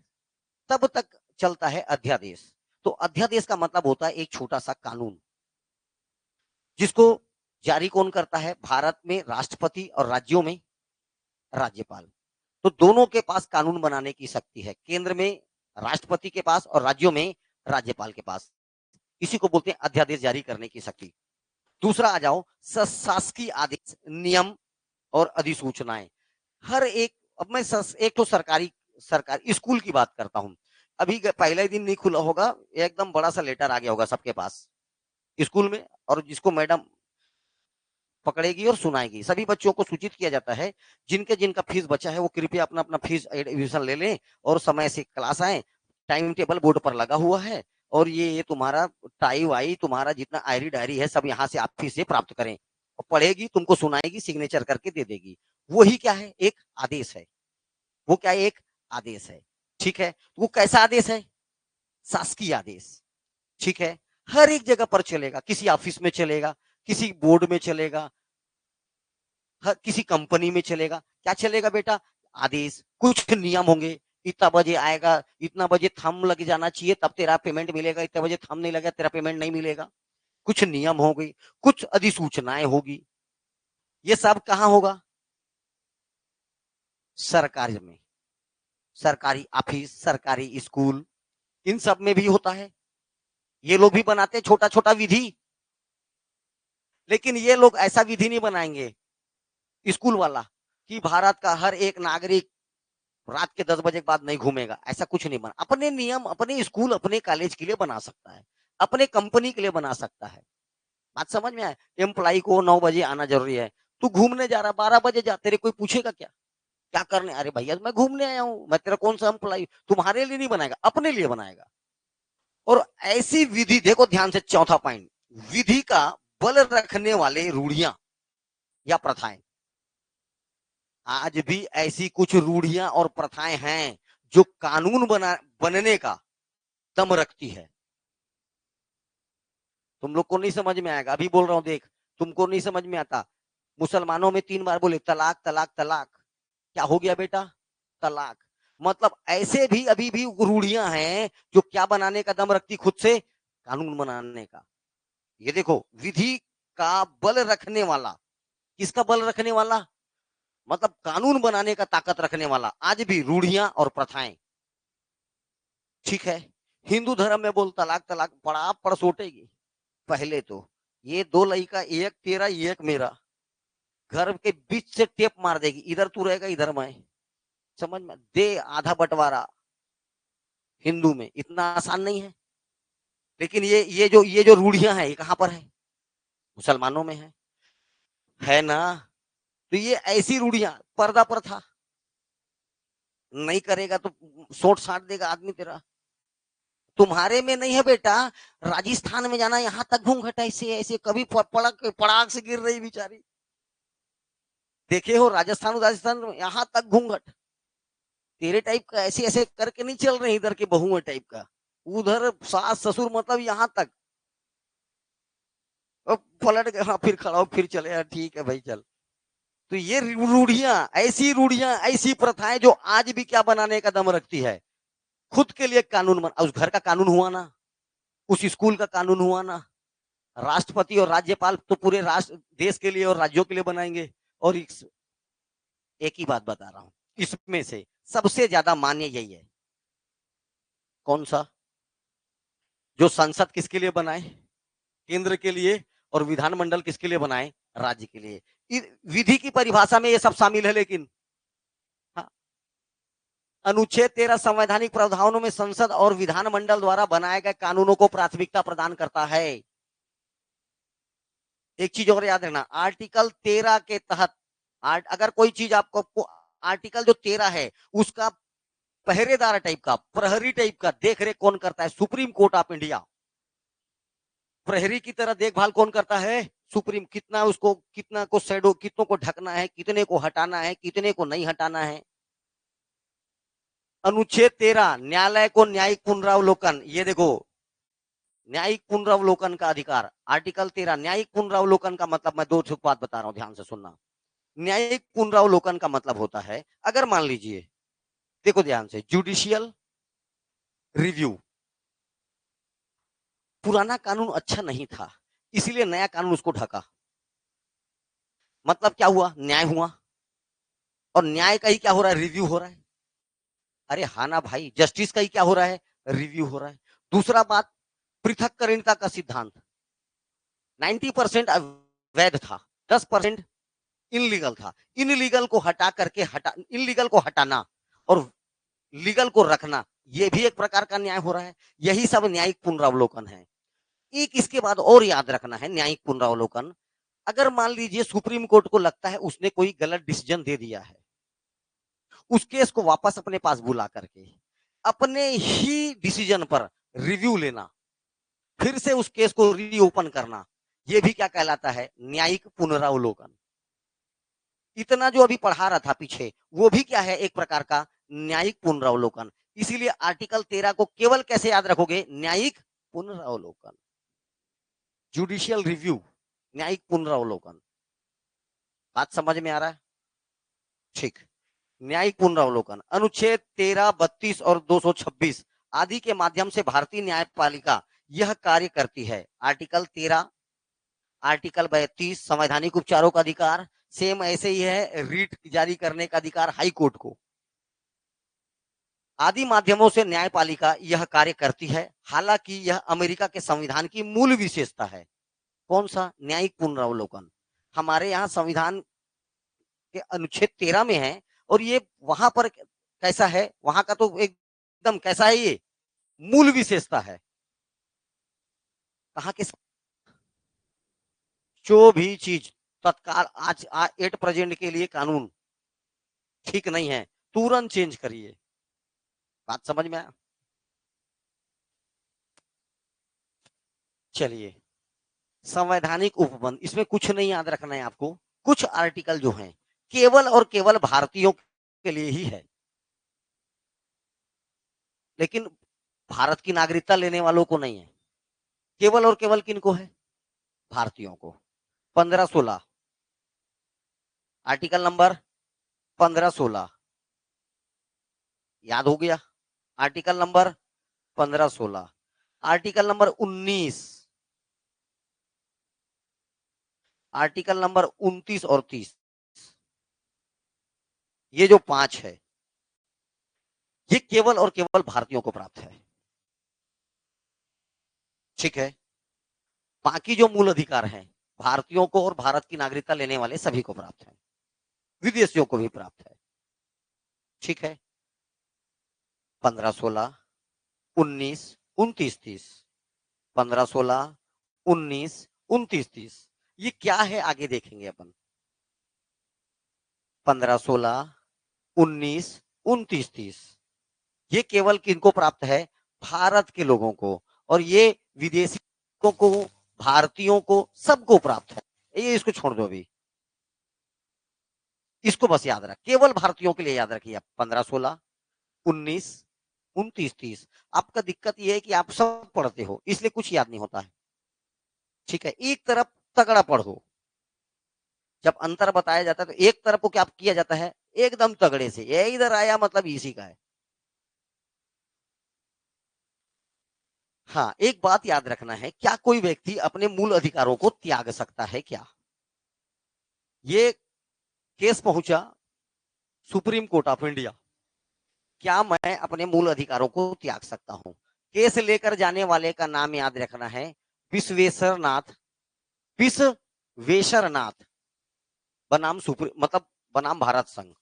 तब तक चलता है अध्यादेश। तो अध्यादेश का मतलब होता है एक छोटा सा कानून, जिसको जारी कौन करता है, भारत में राष्ट्रपति और राज्यों में राज्यपाल। तो दोनों के पास कानून बनाने की शक्ति है, केंद्र में राष्ट्रपति के पास और राज्यों में राज्यपाल के पास। इसी को बोलते हैं अध्यादेश जारी करने की शक्ति। दूसरा आ जाओ शासकीय आदेश, नियम और अधिसूचनाएं। हर एक, अब मैं एक तो सरकारी स्कूल की बात करता हूं। अभी पहले दिन नहीं खुला होगा, एकदम बड़ा सा लेटर आ गया होगा सबके पास स्कूल में, और जिसको मैडम पकड़ेगी और सुनाएगी। सभी बच्चों को सूचित किया जाता है, जिनके जिनका फीस बचा है वो कृपया अपना अपना फीस एडमिशन ले लें और समय से क्लास आए। टाइम टेबल बोर्ड पर लगा हुआ है, और ये तुम्हारा टाई वाई, तुम्हारा जितना आयरी डायरी है सब यहाँ से आप फीस से प्राप्त करें। और पढ़ेगी, तुमको सुनाएगी, सिग्नेचर करके दे देगी। वही क्या है, एक आदेश है। वो क्या है, एक आदेश है। ठीक है, वो कैसा आदेश है, शासकीय आदेश। ठीक है, हर एक जगह पर चलेगा, किसी ऑफिस में चलेगा, किसी बोर्ड में चलेगा, किसी कंपनी में चलेगा। क्या चलेगा बेटा, आदेश। कुछ नियम होंगे, इतना बजे आएगा, इतना बजे थंब लग जाना चाहिए तब तेरा पेमेंट मिलेगा, इतने बजे थंब नहीं लगा तेरा पेमेंट नहीं मिलेगा। कुछ नियम होंगे, कुछ अधिसूचनाएं होगी। ये सब कहां होगा, सरकार में, सरकारी ऑफिस, सरकारी स्कूल, इन सब में भी होता है। ये लोग भी बनाते हैं छोटा छोटा विधि, लेकिन ये लोग ऐसा विधि नहीं बनाएंगे स्कूल वाला कि भारत का हर एक नागरिक रात के 10 बजे के बाद नहीं घूमेगा। ऐसा कुछ नहीं बना। अपने नियम अपने स्कूल अपने कॉलेज के लिए बना सकता है, अपने कंपनी के लिए बना सकता है। बात समझ में आए, एम्प्लाई को 9 बजे आना जरूरी है। तू घूमने जा रहा 12 बजे जा, तेरे कोई पूछेगा क्या, क्या करने, अरे भैया मैं घूमने आया हूं, मैं तेरा कौन सा एम्प्लाई, तुम्हारे लिए नहीं बनाएगा, अपने लिए बनाएगा। और ऐसी विधि, देखो ध्यान से, चौथा पॉइंट, विधि का बल रखने वाले रूढ़ियां या प्रथाएं। आज भी ऐसी कुछ रूढ़ियां और प्रथाएं हैं जो कानून बनने का दम रखती है। तुम लोग को नहीं समझ में आएगा, अभी बोल रहा हूं, देख, तुमको नहीं समझ में आता। मुसलमानों में 3 बार बोले तलाक तलाक तलाक, क्या हो गया बेटा, तलाक। मतलब ऐसे भी अभी भी रूढ़ियां हैं जो क्या बनाने का दम रखती, खुद से कानून बनाने का। ये देखो, विधि का बल रखने वाला, किसका बल रखने वाला, मतलब कानून बनाने का ताकत रखने वाला, आज भी रूढ़ियां और प्रथाएं। ठीक है, हिंदू धर्म में बोल तलाक तलाक पड़ा पड़सोटेगी। पहले तो ये 2 लड़का, एक तेरा एक मेरा, घर के बीच से टेप मार देगी, इधर तू रहेगा इधर मैं, समझ में, दे आधा बंटवारा। हिंदू में इतना आसान नहीं है। लेकिन ये जो रूढ़ियां हैं, ये कहां पर है, मुसलमानों में है ना। तो ये ऐसी रूढ़ियां, पर्दा प्रथा, नहीं करेगा तो सोट साट देगा आदमी तेरा। तुम्हारे में नहीं है बेटा, राजस्थान में जाना, यहां तक घूंघट ऐसे ऐसे, कभी पड़क पड़ाक से गिर रही बेचारी, देखे हो राजस्थान राजस्थान में, यहां तक घूंघट। तेरे टाइप का ऐसे ऐसे करके नहीं चल रहे, इधर के बहुए टाइप का, उधर सास ससुर, मतलब यहां तक। पलट गए, हाँ फिर खड़ा हो, फिर चले, यार ठीक है भाई चल। तो ये रूढ़ियां ऐसी प्रथाएं जो आज भी क्या बनाने का दम रखती है, खुद के लिए कानून उस घर का कानून हुआ ना, उस स्कूल का कानून हुआ ना। राष्ट्रपति और राज्यपाल तो पूरे राष्ट्र देश के लिए और राज्यों के लिए बनाएंगे। और एक ही बात बता रहा हूं, इसमें से सबसे ज्यादा मान्य यही है, कौन सा, जो संसद किसके लिए बनाए, केंद्र के लिए, और विधानमंडल किसके लिए बनाए, राज्य के लिए। विधि की परिभाषा में ये सब शामिल है। लेकिन हाँ, अनुच्छेद 13 संवैधानिक प्रावधानों में संसद और विधानमंडल द्वारा बनाए गए कानूनों को प्राथमिकता प्रदान करता है। एक चीज और याद रखना, आर्टिकल 13 के तहत, अगर कोई चीज आपको आर्टिकल जो 13 है उसका पहरेदार टाइप का, प्रहरी टाइप का देख रेख कौन करता है, सुप्रीम कोर्ट ऑफ इंडिया। प्रहरी की तरह देखभाल कौन करता है, सुप्रीम। कितना को शैडो, कितनों को ढकना है, कितने को हटाना है, कितने को नहीं हटाना है। अनुच्छेद 13, न्यायालय को न्यायिक पुनरावलोकन, ये देखो, न्यायिक पुनरावलोकन का अधिकार। आर्टिकल 13, न्यायिक पुनरावलोकन का मतलब, मैं 2 बात बता रहा हूं, ध्यान से सुनना। न्यायिक पुनरावलोकन का मतलब होता है, अगर मान लीजिए, देखो ध्यान से, जुडिशियल रिव्यू, पुराना कानून अच्छा नहीं था, इसलिए नया कानून उसको ढका। मतलब क्या हुआ, न्याय हुआ, और न्याय का ही क्या हो रहा है, रिव्यू हो रहा है। अरे हाँ ना भाई, जस्टिस का ही क्या हो रहा है, रिव्यू हो रहा है। दूसरा बात, पृथक्करणता का सिद्धांत, 90% अवैध था, 10% इनलीगल था। इनलीगल को हटाना और लीगल को रखना, ये भी एक प्रकार का न्याय हो रहा है। यही सब न्यायिक पुनरावलोकन है। एक इसके बाद और याद रखना है न्यायिक पुनरावलोकन, अगर मान लीजिए सुप्रीम कोर्ट को लगता है उसने कोई गलत डिसीजन दे दिया है, उस केस को वापस अपने पास बुला करके अपने ही डिसीजन पर रिव्यू लेना, फिर से उस केस को रीओपन करना, यह भी क्या कहलाता है? न्यायिक पुनरावलोकन। इतना जो अभी पढ़ा रहा था पीछे, वो भी क्या है? एक प्रकार का न्यायिक पुनरावलोकन। इसीलिए आर्टिकल 13 को केवल कैसे याद रखोगे? न्यायिक पुनरावलोकन, जुडिशियल रिव्यू, न्यायिक पुनरावलोकन। बात समझ में आ रहा है? ठीक। न्यायिक पुनरावलोकन अनुच्छेद 13, 32 और 226 आदि के माध्यम से भारतीय न्यायपालिका यह कार्य करती है। आर्टिकल 13, आर्टिकल 32 संवैधानिक उपचारों का अधिकार, सेम ऐसे ही है रीट जारी करने का अधिकार हाई कोर्ट को। आदि माध्यमों से न्यायपालिका यह कार्य करती है। हालांकि यह अमेरिका के संविधान की मूल विशेषता है। कौन सा? न्यायिक पुनरावलोकन। हमारे यहाँ संविधान के अनुच्छेद 13 में है, और ये वहां पर कैसा है? वहां का तो एकदम कैसा है? ये मूल विशेषता है। कहा के जो भी चीज तत्काल आज एट प्रेजेंट के लिए कानून ठीक नहीं है, तुरंत चेंज करिए। बात समझ में आया? चलिए, संवैधानिक उपबंध, इसमें कुछ नहीं याद रखना है आपको। कुछ आर्टिकल जो हैं केवल और केवल भारतीयों के लिए ही है, लेकिन भारत की नागरिकता लेने वालों को नहीं है। केवल और केवल किनको है? भारतीयों को। 15-16, आर्टिकल नंबर 15-16 याद हो गया? Article number 15-16, article number 19, article number 29 और 30, ये जो 5 है, ये केवल और केवल भारतीयों को प्राप्त है। ठीक है? बाकी जो मूल अधिकार हैं भारतीयों को और भारत की नागरिकता लेने वाले सभी को प्राप्त है, विदेशियों को भी प्राप्त है। ठीक है? 15-16, 19, 29, 30, 15-16, 19, 29, 30, ये क्या है आगे देखेंगे अपन। 15-16, 19, 29, 30, ये केवल किनको प्राप्त है? भारत के लोगों को, और ये विदेशियों को, भारतीयों को, सबको प्राप्त है। ये इसको छोड़ दो अभी, इसको बस याद रख, केवल भारतीयों के लिए याद रखिए आप। 15-16, 19, 29, 30। आपका दिक्कत यह है कि आप सब पढ़ते हो, इसलिए कुछ याद नहीं होता है। ठीक है? एक तरफ तगड़ा पढ़ो, जब अंतर बताया जाता है तो एक तरफ को क्या किया जाता है? एकदम तगड़े से, ये इधर आया मतलब इसी का है। हाँ, एक बात याद रखना है, क्या कोई व्यक्ति अपने मूल अधिकारों को त्याग सकता है क्या? ये केस पहुंचा सुप्रीम कोर्ट ऑफ इंडिया। क्या मैं अपने मूल अधिकारों को त्याग सकता हूं? केस लेकर जाने वाले का नाम याद रखना है, विश्वेश्वरनाथ, विश्वेश्वरनाथ बनाम मतलब बनाम भारत संघ,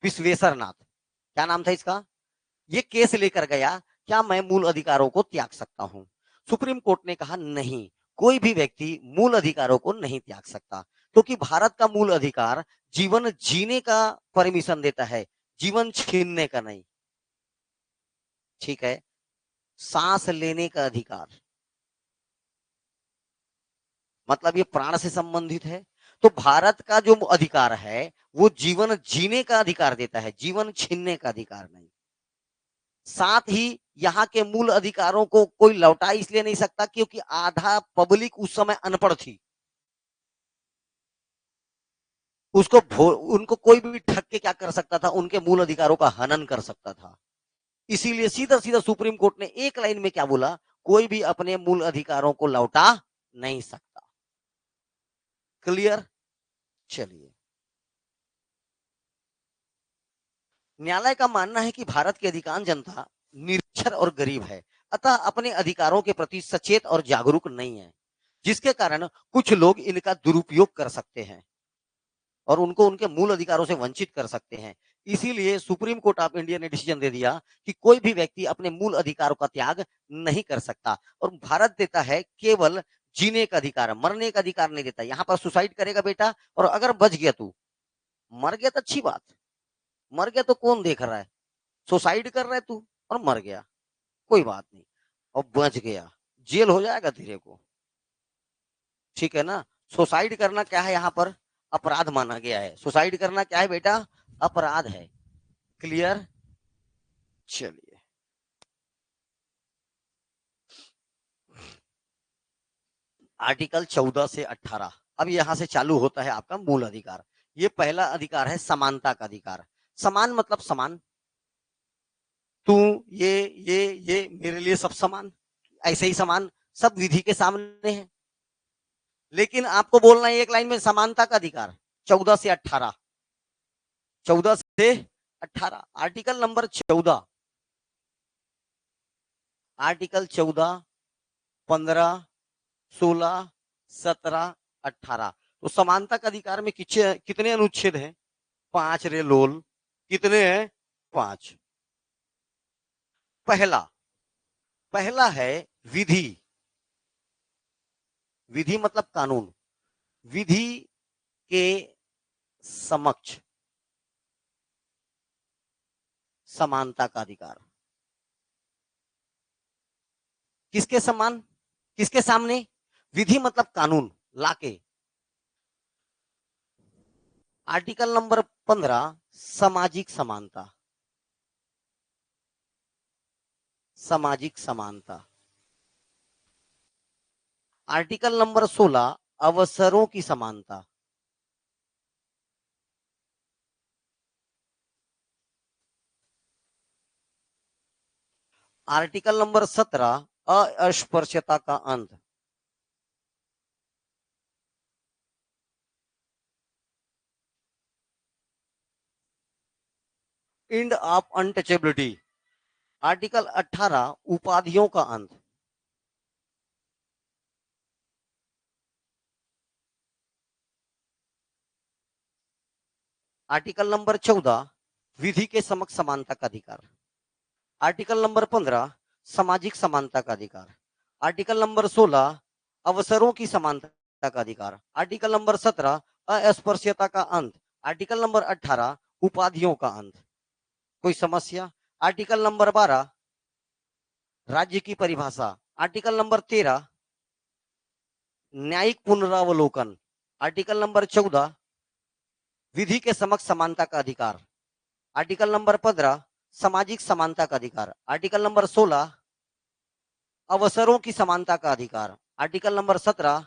विश्वेश्वरनाथ। क्या नाम था इसका? ये केस लेकर गया, क्या मैं मूल अधिकारों को त्याग सकता हूं? सुप्रीम कोर्ट ने कहा नहीं, कोई भी व्यक्ति मूल अधिकारों को नहीं त्याग सकता, क्योंकि भारत का मूल अधिकार जीवन जीने का परमिशन देता है, जीवन छीनने का नहीं। ठीक है? सांस लेने का अधिकार, मतलब ये प्राण से संबंधित है। तो भारत का जो अधिकार है वो जीवन जीने का अधिकार देता है, जीवन छीनने का अधिकार नहीं। साथ ही यहाँ के मूल अधिकारों को कोई लौटा इसलिए नहीं सकता क्योंकि आधा पब्लिक उस समय अनपढ़ थी, उसको उनको कोई भी ठग के क्या कर सकता था? उनके मूल अधिकारों का हनन कर सकता था। इसीलिए सीधा सीधा सुप्रीम कोर्ट ने एक लाइन में क्या बोला? कोई भी अपने मूल अधिकारों को लौटा नहीं सकता। क्लियर? चलिए, न्यायालय का मानना है कि भारत की अधिकांश जनता निरक्षर और गरीब है, अतः अपने अधिकारों के प्रति सचेत और जागरूक नहीं है। जिसके कारण कुछ लोग इनका दुरुपयोग कर सकते हैं और उनको उनके मूल अधिकारों से वंचित कर सकते हैं। इसीलिए सुप्रीम कोर्ट ऑफ इंडिया ने डिसीजन दे दिया कि कोई भी व्यक्ति अपने मूल अधिकारों का त्याग नहीं कर सकता और भारत देता है केवल जीने का अधिकार, मरने का अधिकार नहीं देता। यहां पर सुसाइड करेगा बेटा और अगर बच गया तू, मर गया तो अच्छी बात, मर गया तो कौन देख रहा है, सुसाइड कर रहा है तू और मर गया, कोई बात नहीं, और बच गया, जेल हो जाएगा तेरे को, ठीक है ना। सुसाइड करना क्या है, यहाँ पर अपराध माना गया है। सुसाइड करना क्या है बेटा, अपराध है। क्लियर। चलिए, आर्टिकल 14 से 18, अब यहां से चालू होता है आपका मूल अधिकार। ये पहला अधिकार है समानता का अधिकार। समान मतलब समान, तू, ये मेरे लिए सब समान, ऐसे ही समान, सब विधि के सामने है। लेकिन आपको बोलना है एक लाइन में समानता का अधिकार। 14 से 18, 14 से 18, आर्टिकल नंबर 14, आर्टिकल 14, 15, 16, 17, 18। तो समानता का अधिकार में कितने अनुच्छेद हैं, 5 रे लोल, कितने हैं, 5। पहला, पहला है विधि। विधि मतलब कानून। विधि के समक्ष समानता का अधिकार। किसके समान, किसके सामने, विधि मतलब कानून लाके। आर्टिकल नंबर 15, सामाजिक समानता, सामाजिक समानता। आर्टिकल नंबर 16, अवसरों की समानता। आर्टिकल नंबर 17, अस्पृश्यता का अंत। End of untouchability. आर्टिकल 18, उपाधियों का अंत। आर्टिकल नंबर 14, विधि के समक्ष समानता का अधिकार। आर्टिकल नंबर 15, सामाजिक समानता का अधिकार। आर्टिकल नंबर 16, अवसरों की समानता का अधिकार। आर्टिकल नंबर 17, अस्पृश्यता का अंत। आर्टिकल नंबर 18, उपाधियों का अंत। कोई समस्या। आर्टिकल नंबर 12, राज्य की परिभाषा। आर्टिकल नंबर 13, न्यायिक पुनरावलोकन। आर्टिकल नंबर 14, विधि के समक्ष समानता का अधिकार। आर्टिकल नंबर 15, सामाजिक समानता का अधिकार। आर्टिकल नंबर 16, अवसरों की समानता का अधिकार। आर्टिकल नंबर 17,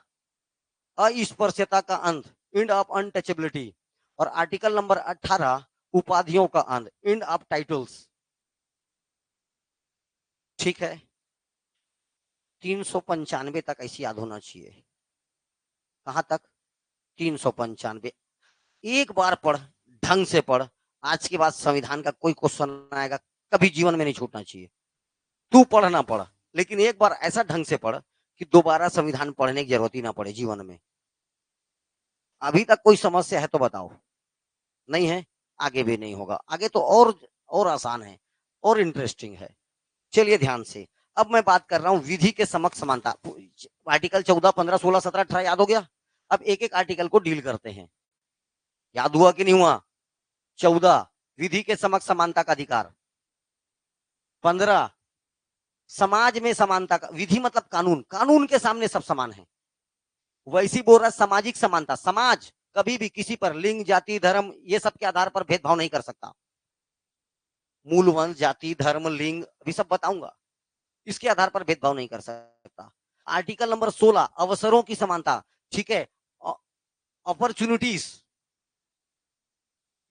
अस्पृश्यता का अंत, एंड ऑफ अनटचेबिलिटी। और आर्टिकल नंबर 18, उपाधियों का अंत, एंड ऑफ टाइटल्स। ठीक है, 395 तक ऐसी याद होना चाहिए। कहां तक, 395। एक बार पढ़, ढंग से पढ़, आज के बाद संविधान का कोई क्वेश्चन आएगा कभी जीवन में नहीं छूटना चाहिए। तू पढ़ ना पढ़, लेकिन एक बार ऐसा ढंग से पढ़ कि दोबारा संविधान पढ़ने की जरूरत ही ना पड़े जीवन में। अभी तक कोई समस्या है तो बताओ, नहीं है, आगे भी नहीं होगा। आगे तो और आसान है और इंटरेस्टिंग है। चलिए ध्यान से, अब मैं बात कर रहा हूं विधि के समक्ष समानता। आर्टिकल 14, 15, 16, 17, 18 याद हो गया। अब एक एक आर्टिकल को डील करते हैं। याद हुआ कि नहीं हुआ। 14, विधि के समक्ष समानता का अधिकार। 15, समाज में समानता का, विधि मतलब कानून, कानून के सामने सब समान है। वैसी बोल रहा सामाजिक समानता, समाज कभी भी किसी पर लिंग, जाति, धर्म, ये सब के आधार पर भेदभाव नहीं कर सकता। मूल वंश, जाति, धर्म, लिंग भी सब बताऊंगा, इसके आधार पर भेदभाव नहीं कर सकता। आर्टिकल नंबर 16, अवसरों की समानता। ठीक है, अपॉर्चुनिटीज,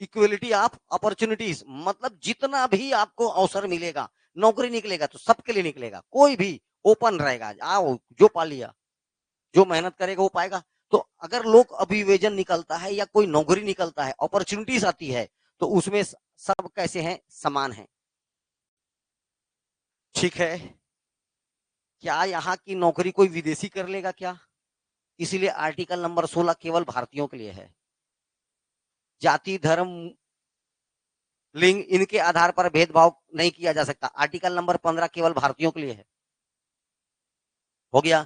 इक्वलिटी ऑफ अपॉर्चुनिटीज, मतलब जितना भी आपको अवसर मिलेगा, नौकरी निकलेगा तो सबके लिए निकलेगा, कोई भी ओपन रहेगा। आओ, जो पा लिया, जो मेहनत करेगा वो पाएगा। तो अगर लोक अभिविभाजन निकलता है या कोई नौकरी निकलता है, अपॉर्चुनिटीज आती है, तो उसमें सब कैसे हैं, समान है। ठीक है, क्या यहाँ की नौकरी कोई विदेशी कर लेगा क्या, इसीलिए आर्टिकल नंबर 16 केवल भारतीयों के लिए है। जाति, धर्म, लिंग, इनके आधार पर भेदभाव नहीं किया जा सकता। आर्टिकल नंबर 15 केवल भारतीयों के लिए है। हो गया।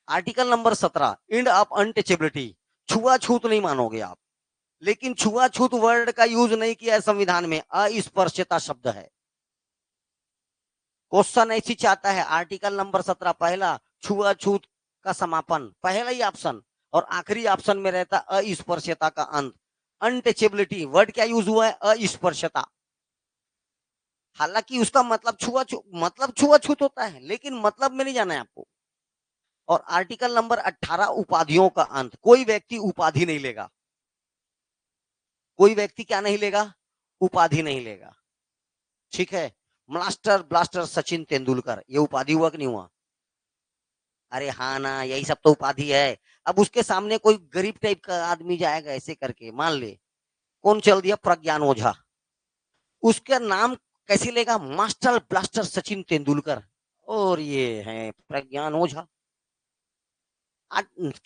Article number 17 end of untouchability, छुआछूत नहीं मानोगे आप, लेकिन छुआछूत वर्ड का यूज नहीं किया है संविधान में, अस्पृश्यता शब्द है। क्वेश्चन ऐसी चाहता है आर्टिकल नंबर 17 पहला छुआछूत का समापन, पहला ही ऑप्शन, और आखिरी ऑप्शन में रहता अस्पृश्यता का अंत। अनटचेबिलिटी वर्ड क्या यूज हुआ है? अस्पृश्यता। हालांकि उसका मतलब छुआछूत होता है, लेकिन मतलब में नहीं जाना है आपको। और आर्टिकल नंबर 18 उपाधियों का अंत, कोई व्यक्ति उपाधि नहीं लेगा। कोई व्यक्ति क्या नहीं लेगा? उपाधि नहीं लेगा। ठीक है। मास्टर ब्लास्टर सचिन तेंदुलकर, ये उपाधि हुआ कि नहीं हुआ? अरे हाँ ना, यही सब तो उपाधि है। अब उसके सामने कोई गरीब टाइप का आदमी जाएगा ऐसे करके, मान ले कौन चल दिया, प्रज्ञान ओझा, उसका नाम कैसे लेगा? मास्टर ब्लास्टर सचिन तेंदुलकर, और ये है प्रज्ञान ओझा।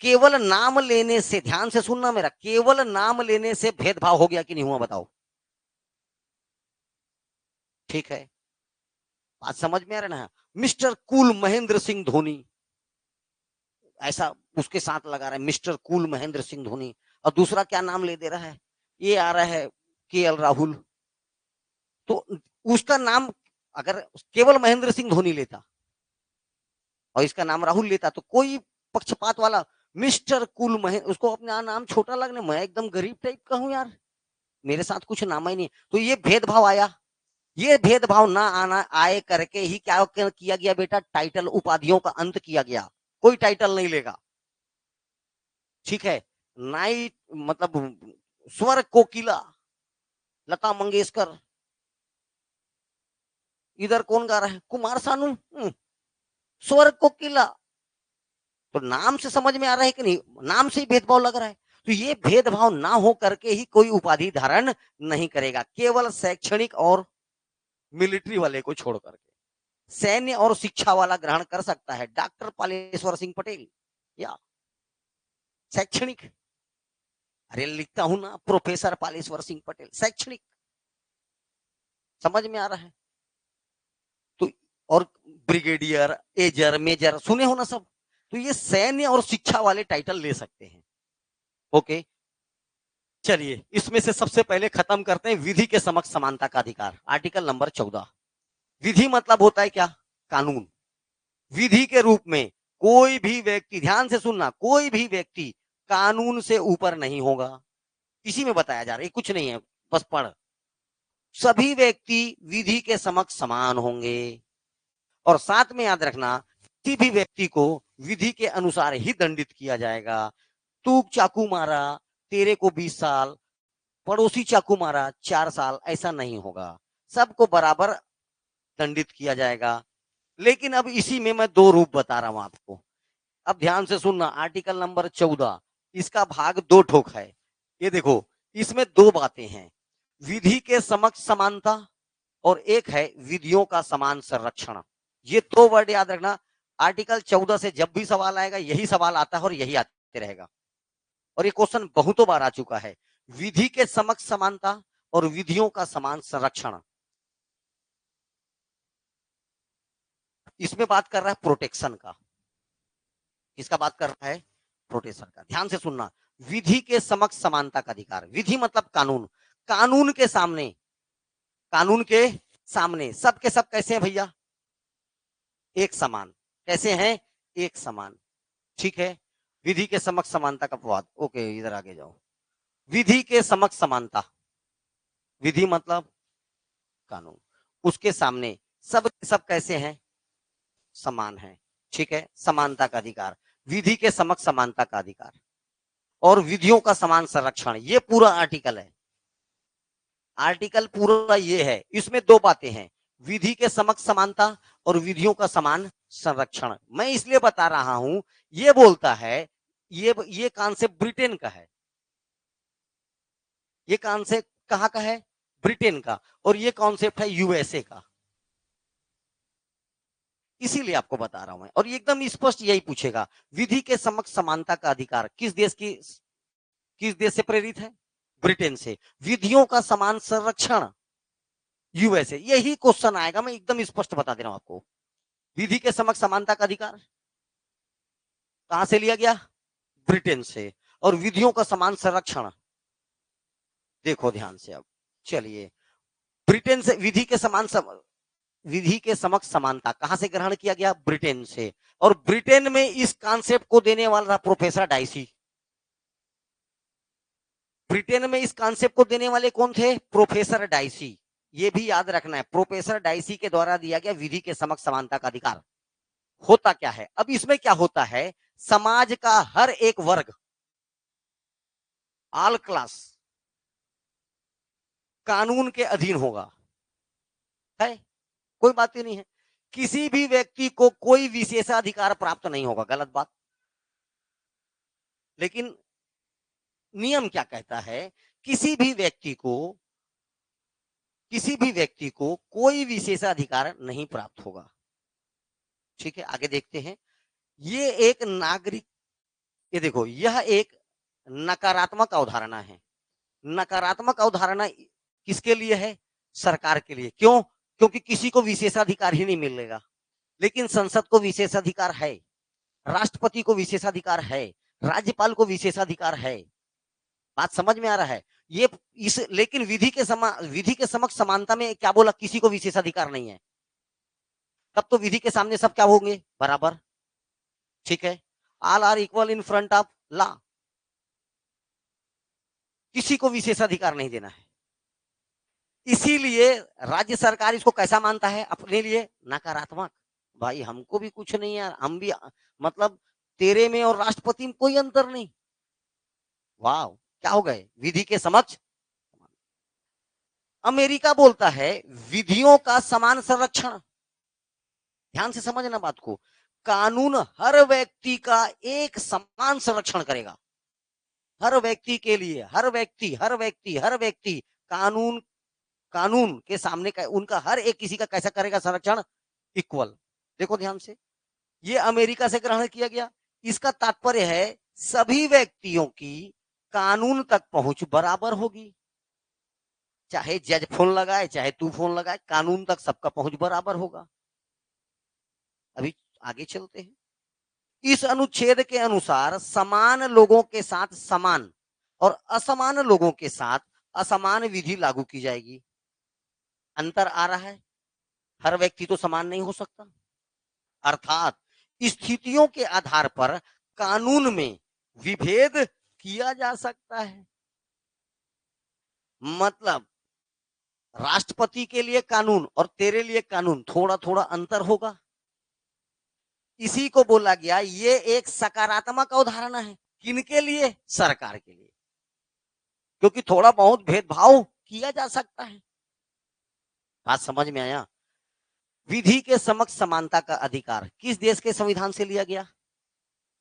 केवल नाम लेने से, ध्यान से सुनना मेरा, केवल नाम लेने से भेदभाव हो गया कि नहीं हुआ? बताओ। ठीक है, बात समझ में आ रहा है ना? मिस्टर कूल महेंद्र सिंह धोनी, ऐसा उसके साथ लगा रहा है, मिस्टर कूल महेंद्र सिंह धोनी। और दूसरा क्या नाम ले दे रहा है? ये आ रहा है केएल राहुल। तो उसका नाम अगर केवल महेंद्र सिंह धोनी लेता और इसका नाम राहुल लेता, तो कोई पक्षपात वाला, मिस्टर कुल महेंद्र, उसको अपना नाम छोटा लगने, मैं एकदम गरीब टाइप का हूं यार, मेरे साथ कुछ नाम ही नहीं। तो ये भेदभाव आया। ये भेदभाव ना आना आए करके ही क्या किया गया बेटा? टाइटल, उपाधियों का अंत किया गया। कोई टाइटल नहीं लेगा। ठीक है। नाइट मतलब स्वर कोकिला, लता मंगेशकर, इधर कौन गा रहा है? कुमार सानू। स्वर कोकिला। तो नाम से समझ में आ रहा है कि नहीं? नाम से ही भेदभाव लग रहा है। तो ये भेदभाव ना हो करके ही कोई उपाधि धारण नहीं करेगा, केवल शैक्षणिक और मिलिट्री वाले को छोड़ करके। सैन्य और शिक्षा वाला ग्रहण कर सकता है, डॉक्टर पालेश्वर सिंह पटेल, या शैक्षणिक, अरे लिखता हूं ना, प्रोफेसर पालेश्वर सिंह पटेल, शैक्षणिक। समझ में आ रहा है? तो और ब्रिगेडियर, एजर, मेजर सुने हो ना सब। तो ये सैन्य और शिक्षा वाले टाइटल ले सकते हैं। ओके, चलिए इसमें से सबसे पहले खत्म करते हैं विधि के समक्ष समानता का अधिकार, आर्टिकल नंबर 14। विधि मतलब होता है क्या? कानून। विधि के रूप में कोई भी व्यक्ति, ध्यान से सुनना, कोई भी व्यक्ति कानून से ऊपर नहीं होगा। इसी में बताया जा रहा है, कुछ नहीं है, बस पढ़। सभी व्यक्ति विधि के समक्ष समान होंगे। और साथ में याद रखना, किसी भी व्यक्ति को विधि के अनुसार ही दंडित किया जाएगा। तू चाकू मारा, तेरे को 20 साल, पड़ोसी चाकू मारा 4 साल, ऐसा नहीं होगा। सबको बराबर दंडित किया जाएगा। लेकिन अब इसी में मैं दो रूप बता रहा हूं आपको। अब ध्यान से सुनना, आर्टिकल नंबर 14, इसका भाग दो ठोक है। ये देखो, इसमें दो बातें हैं, विधि के समक्ष समानता और एक है विधियों का समान संरक्षण। ये दो वर्ड याद रखना। आर्टिकल 14 से जब भी सवाल आएगा, यही सवाल आता है और यही आते रहेगा। और ये क्वेश्चन बहुतों बार आ चुका है, विधि के समक्ष समानता और विधियों का समान संरक्षण। इसमें बात कर रहा है प्रोटेक्शन का। किसका बात कर रहा है? प्रोटेक्शन का। ध्यान से सुनना, विधि के समक्ष समानता का अधिकार, विधि मतलब कानून। कानून के सामने, कानून के सामने सब के सब कैसे हैं भैया? एक समान। कैसे हैं? एक समान। ठीक है। विधि के समक्ष समानता का अपवाद। ओके, इधर आगे जाओ। विधि के समक्ष समानता, विधि मतलब कानून, उसके सामने सब कैसे हैं? समान है। ठीक है, समानता का अधिकार, विधि के समक्ष समानता का अधिकार और विधियों का समान संरक्षण, ये पूरा आर्टिकल है। आर्टिकल पूरा ये है। इसमें दो बातें हैं, विधि के समक्ष समानता और विधियों का समान संरक्षण। मैं इसलिए बता रहा हूं, ये बोलता है, ये कॉन्सेप्ट ब्रिटेन का है। ये कॉन्सेप्ट कहां का है? ब्रिटेन का। और ये कॉन्सेप्ट है यूएसए का। इसीलिए आपको बता रहा हूं मैं, और ये एकदम स्पष्ट यही पूछेगा, विधि के समक्ष समानता का अधिकार किस देश से प्रेरित है? ब्रिटेन से। विधियों का समान संरक्षण यूएसए। यही क्वेश्चन आएगा, मैं एकदम स्पष्ट बता दे रहा हूं आपको। विधि के समक्ष समानता का अधिकार कहां से लिया गया? ब्रिटेन से। और विधियों का समान संरक्षण, देखो ध्यान से अब, चलिए, ब्रिटेन से विधि के समक्ष समानता कहां से ग्रहण किया गया? ब्रिटेन से। और ब्रिटेन में इस कॉन्सेप्ट को देने वाला प्रोफेसर डाइसी। ब्रिटेन में इस कॉन्सेप्ट को देने वाले कौन थे? Professor dicey. ये भी याद रखना है, प्रोफेसर डाइसी के द्वारा दिया गया विधि के समक्ष समानता का अधिकार। होता क्या है अब इसमें? क्या होता है, समाज का हर एक वर्ग, ऑल क्लास, कानून के अधीन होगा। है, कोई बात ही नहीं है। किसी भी व्यक्ति को कोई विशेषाधिकार प्राप्त नहीं होगा, गलत बात। लेकिन नियम क्या कहता है? किसी भी व्यक्ति को कोई विशेषाधिकार नहीं प्राप्त होगा। ठीक है, आगे देखते हैं। ये एक नागरिक, ये देखो, यह एक नकारात्मक अवधारणा है। नकारात्मक अवधारणा किसके लिए है? सरकार के लिए। क्यों? क्योंकि किसी को विशेषाधिकार ही नहीं मिलेगा। लेकिन संसद को विशेषाधिकार है, राष्ट्रपति को विशेषाधिकार है, राज्यपाल को विशेषाधिकार है। बात समझ में आ रहा है? ये इस लेकिन विधि के समक्ष समानता में क्या बोला? किसी को विशेषाधिकार नहीं है। तब तो विधि के सामने सब क्या होंगे? बराबर। ठीक है, all are equal in front of law. किसी को विशेषाधिकार नहीं देना है। इसीलिए राज्य सरकार इसको कैसा मानता है अपने लिए? नकारात्मक। भाई हमको भी कुछ नहीं यार, हम भी मतलब तेरे में और राष्ट्रपति में कोई अंतर नहीं। वाह, क्या हो गए? विधि के समक्ष। अमेरिका बोलता है विधियों का समान संरक्षण। ध्यान से समझना बात को। कानून हर व्यक्ति का एक समान संरक्षण करेगा। हर व्यक्ति के लिए, हर व्यक्ति कानून कानून के सामने का उनका हर एक किसी का कैसा करेगा संरक्षण? इक्वल। देखो ध्यान से, ये अमेरिका से ग्रहण किया गया। इसका तात्पर्य है सभी व्यक्तियों की कानून तक पहुंच बराबर होगी। चाहे जज फोन लगाए, चाहे तू फोन लगाए, कानून तक सबका पहुंच बराबर होगा। अभी आगे चलते हैं। इस अनुच्छेद के अनुसार समान लोगों के साथ समान और असमान लोगों के साथ असमान विधि लागू की जाएगी। अंतर आ रहा है, हर व्यक्ति तो समान नहीं हो सकता। अर्थात स्थितियों के आधार पर कानून में विभेद किया जा सकता है। मतलब राष्ट्रपति के लिए कानून और तेरे लिए कानून थोड़ा थोड़ा अंतर होगा। इसी को बोला गया ये एक सकारात्मक अवधारणा है। किनके लिए? सरकार के लिए। क्योंकि थोड़ा बहुत भेदभाव किया जा सकता है। बात समझ में आया? विधि के समक्ष समानता का अधिकार किस देश के संविधान से लिया गया?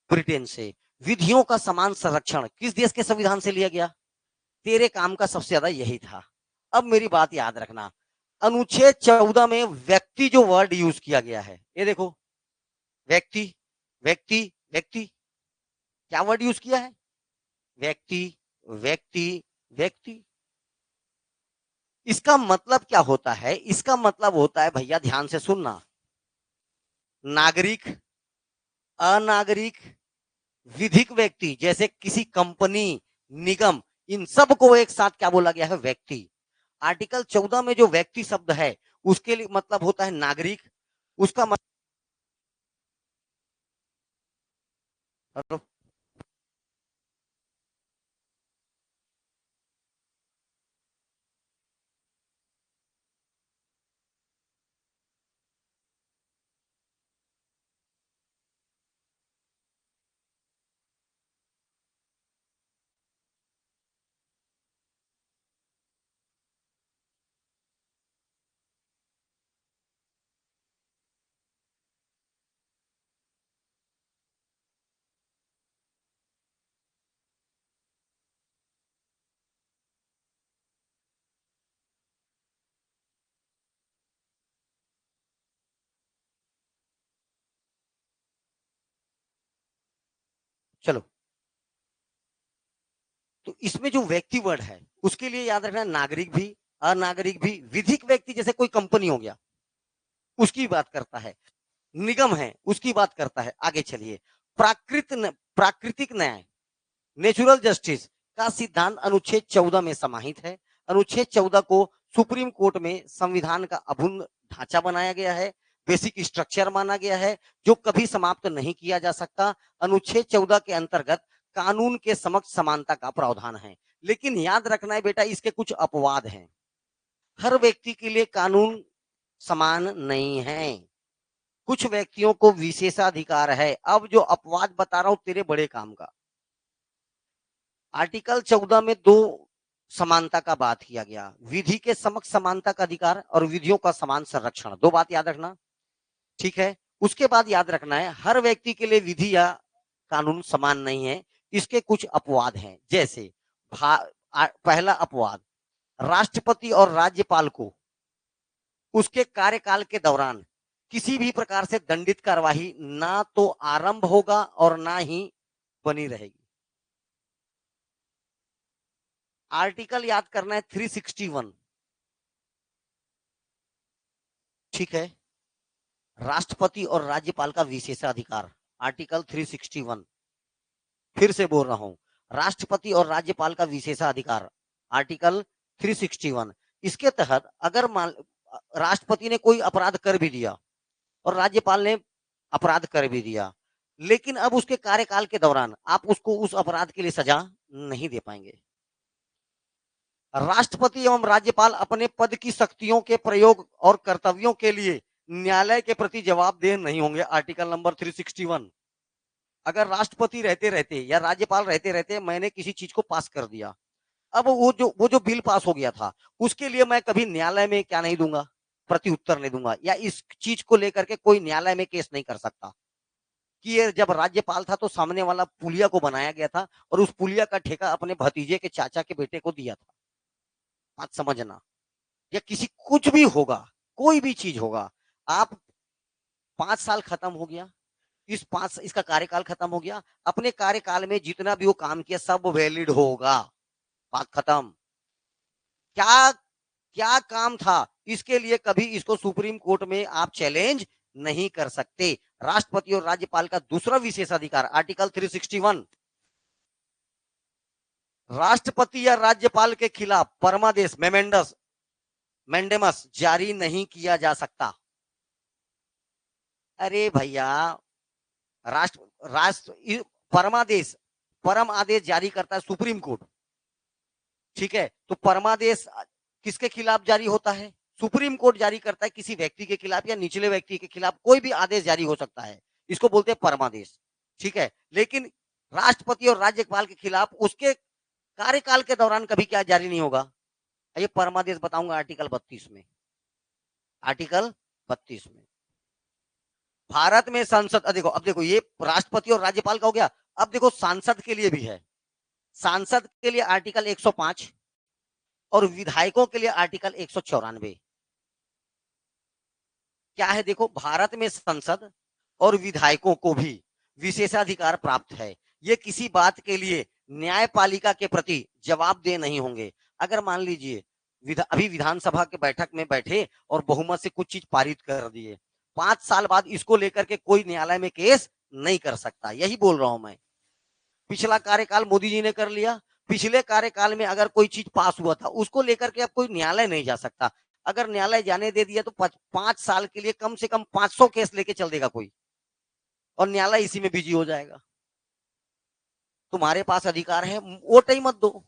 ब्रिटेन से। विधियों का समान संरक्षण किस देश के संविधान से लिया गया? तेरे काम का सबसे ज्यादा यही था। अब मेरी बात याद रखना, अनुच्छेद 14 में व्यक्ति जो वर्ड यूज किया गया है, ये देखो, व्यक्ति व्यक्ति व्यक्ति, क्या वर्ड यूज किया है? व्यक्ति व्यक्ति व्यक्ति। इसका मतलब क्या होता है? इसका मतलब होता है, भैया ध्यान से सुनना, नागरिक, अनागरिक, विधिक व्यक्ति, जैसे किसी कंपनी, निगम, इन सब को एक साथ क्या बोला गया है? व्यक्ति। आर्टिकल 14 में जो व्यक्ति शब्द है उसके लिए मतलब होता है नागरिक। उसका मतलब चलो, तो इसमें जो व्यक्ति वर्ड है उसके लिए याद रखना नागरिक भी, अनागरिक भी, विधिक व्यक्ति जैसे कोई कंपनी हो गया उसकी बात करता है, निगम है उसकी बात करता है। आगे चलिए, प्राकृतिक न्याय, नेचुरल जस्टिस का सिद्धांत अनुच्छेद 14 में समाहित है। अनुच्छेद 14 को सुप्रीम कोर्ट में संविधान का अभुन्न ढांचा बनाया गया है, बेसिक स्ट्रक्चर माना गया है, जो कभी समाप्त नहीं किया जा सकता। अनुच्छेद 14 के अंतर्गत कानून के समक्ष समानता का प्रावधान है। लेकिन याद रखना है बेटा, इसके कुछ अपवाद हैं। हर व्यक्ति के लिए कानून समान नहीं है, कुछ व्यक्तियों को विशेषाधिकार है। अब जो अपवाद बता रहा हूं तेरे बड़े काम का। आर्टिकल 14 में दो समानता का बात किया गया, विधि के समक्ष समानता का अधिकार और विधियों का समान संरक्षण, दो बात याद रखना, ठीक है। उसके बाद याद रखना है हर व्यक्ति के लिए विधि या कानून समान नहीं है, इसके कुछ अपवाद हैं। जैसे पहला अपवाद, राष्ट्रपति और राज्यपाल को उसके कार्यकाल के दौरान किसी भी प्रकार से दंडित कार्यवाही ना तो आरंभ होगा और ना ही बनी रहेगी। आर्टिकल याद करना है 361, ठीक है। राष्ट्रपति और राज्यपाल का विशेषाधिकार, आर्टिकल 361, फिर से बोल रहा हूं, राष्ट्रपति और राज्यपाल का विशेषाधिकार, आर्टिकल 361। इसके तहत अगर राष्ट्रपति ने कोई अपराध कर भी दिया और राज्यपाल ने अपराध कर भी दिया, लेकिन अब उसके कार्यकाल के दौरान आप उसको उस अपराध के लिए सजा नहीं दे पाएंगे। राष्ट्रपति एवं राज्यपाल अपने पद की शक्तियों के प्रयोग और कर्तव्यों के लिए न्यायालय के प्रति जवाबदेह नहीं होंगे, आर्टिकल नंबर 361। अगर राष्ट्रपति रहते रहते या राज्यपाल रहते रहते मैंने किसी चीज को पास कर दिया, अब वो जो बिल पास हो गया था उसके लिए मैं कभी न्यायालय में क्या नहीं दूंगा, प्रति उत्तर नहीं दूंगा, या इस चीज को लेकर के कोई न्यायालय में केस नहीं कर सकता कि ये जब राज्यपाल था तो सामने वाला पुलिया को बनाया गया था और उस पुलिया का ठेका अपने भतीजे के चाचा के बेटे को दिया था। बात समझना, या किसी कुछ भी होगा, कोई भी चीज होगा, आप 5 साल खत्म हो गया, इसका कार्यकाल खत्म हो गया, अपने कार्यकाल में जितना भी वो काम किया सब वैलिड होगा, बात खत्म। क्या क्या काम था इसके लिए कभी इसको सुप्रीम कोर्ट में आप चैलेंज नहीं कर सकते। राष्ट्रपति और राज्यपाल का दूसरा विशेषाधिकार, आर्टिकल 361, राष्ट्रपति या राज्यपाल के खिलाफ परमादेश मैंडेमस जारी नहीं किया जा सकता। अरे भैया, राष्ट्र परमादेश, परम आदेश जारी करता है सुप्रीम कोर्ट, ठीक है। तो परमादेश किसके खिलाफ जारी होता है, सुप्रीम कोर्ट जारी करता है, किसी व्यक्ति के खिलाफ या निचले व्यक्ति के खिलाफ कोई भी आदेश जारी हो सकता है, इसको बोलते हैं परमादेश, ठीक है। लेकिन राष्ट्रपति और राज्यपाल के खिलाफ उसके कार्यकाल के दौरान कभी क्या जारी नहीं होगा, ये परमादेश बताऊंगा आर्टिकल 32 में। आर्टिकल 32 में भारत में संसद, देखो अब देखो ये राष्ट्रपति और राज्यपाल का हो गया, अब देखो सांसद के लिए भी है। सांसद के लिए आर्टिकल 105 और विधायकों के लिए आर्टिकल 194। क्या है, देखो भारत में संसद और विधायकों को भी विशेषाधिकार प्राप्त है, ये किसी बात के लिए न्यायपालिका के प्रति जवाबदेह नहीं होंगे। अगर मान लीजिए अभी विधानसभा के बैठक में बैठे और बहुमत से कुछ चीज पारित कर दिए, 5 साल बाद इसको लेकर के कोई न्यायालय में केस नहीं कर सकता, यही बोल रहा हूं मैं। पिछला कार्यकाल मोदी जी ने कर लिया, पिछले कार्यकाल में अगर कोई चीज पास हुआ था उसको लेकर के अब कोई न्यायालय नहीं जा सकता। अगर न्यायालय जाने दे दिया तो 5 साल के लिए कम से कम 500 केस लेके चल देगा कोई, और न्यायालय इसी में बिजी हो जाएगा। तुम्हारे पास अधिकार है, वोट ही मत दो,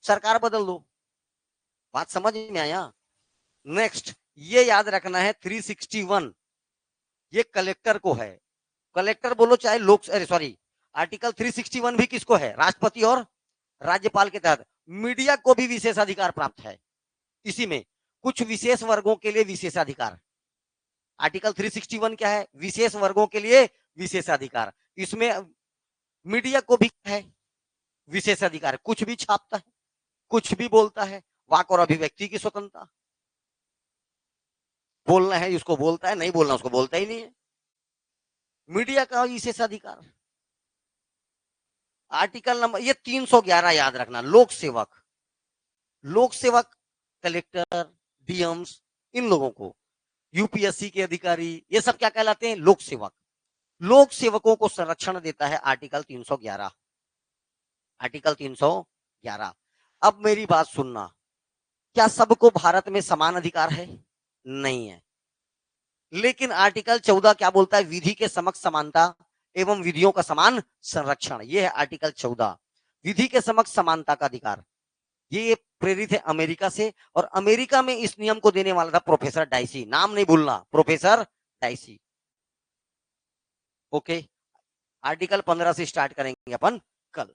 सरकार बदल दो। बात समझ में आया। नेक्स्ट ये याद रखना है 361, ये कलेक्टर को है। कलेक्टर बोलो चाहे लोक, अरे सॉरी, आर्टिकल 361 भी किसको है, राष्ट्रपति और राज्यपाल के तहत। मीडिया को भी विशेषाधिकार प्राप्त है, इसी में कुछ विशेष वर्गों के लिए विशेषाधिकार। आर्टिकल 361 क्या है, विशेष वर्गों के लिए विशेषाधिकार। इसमें मीडिया को भी है विशेषाधिकार, कुछ भी छापता है, कुछ भी बोलता है, वाक और अभिव्यक्ति की स्वतंत्रता। बोलना है उसको बोलता है, नहीं बोलना उसको बोलता ही नहीं है। मीडिया का विशेषाधिकार, आर्टिकल नंबर ये 311 याद रखना। लोक सेवक, लोक सेवक कलेक्टर, डीएम्स, इन लोगों को, यूपीएससी के अधिकारी, ये सब क्या कहलाते हैं? लोक सेवक। लोक सेवकों को संरक्षण देता है आर्टिकल 311। आर्टिकल 311। अब मेरी बात सुनना, क्या सबको भारत में समान अधिकार है? नहीं है। लेकिन आर्टिकल 14 क्या बोलता है? विधि के समक्ष समानता एवं विधियों का समान संरक्षण। यह है आर्टिकल 14, विधि के समक्ष समानता का अधिकार। ये प्रेरित है अमेरिका से, और अमेरिका में इस नियम को देने वाला था प्रोफेसर डाइसी। नाम नहीं भूलना, प्रोफेसर डाइसी। ओके, आर्टिकल 15 से स्टार्ट करेंगे अपन कल।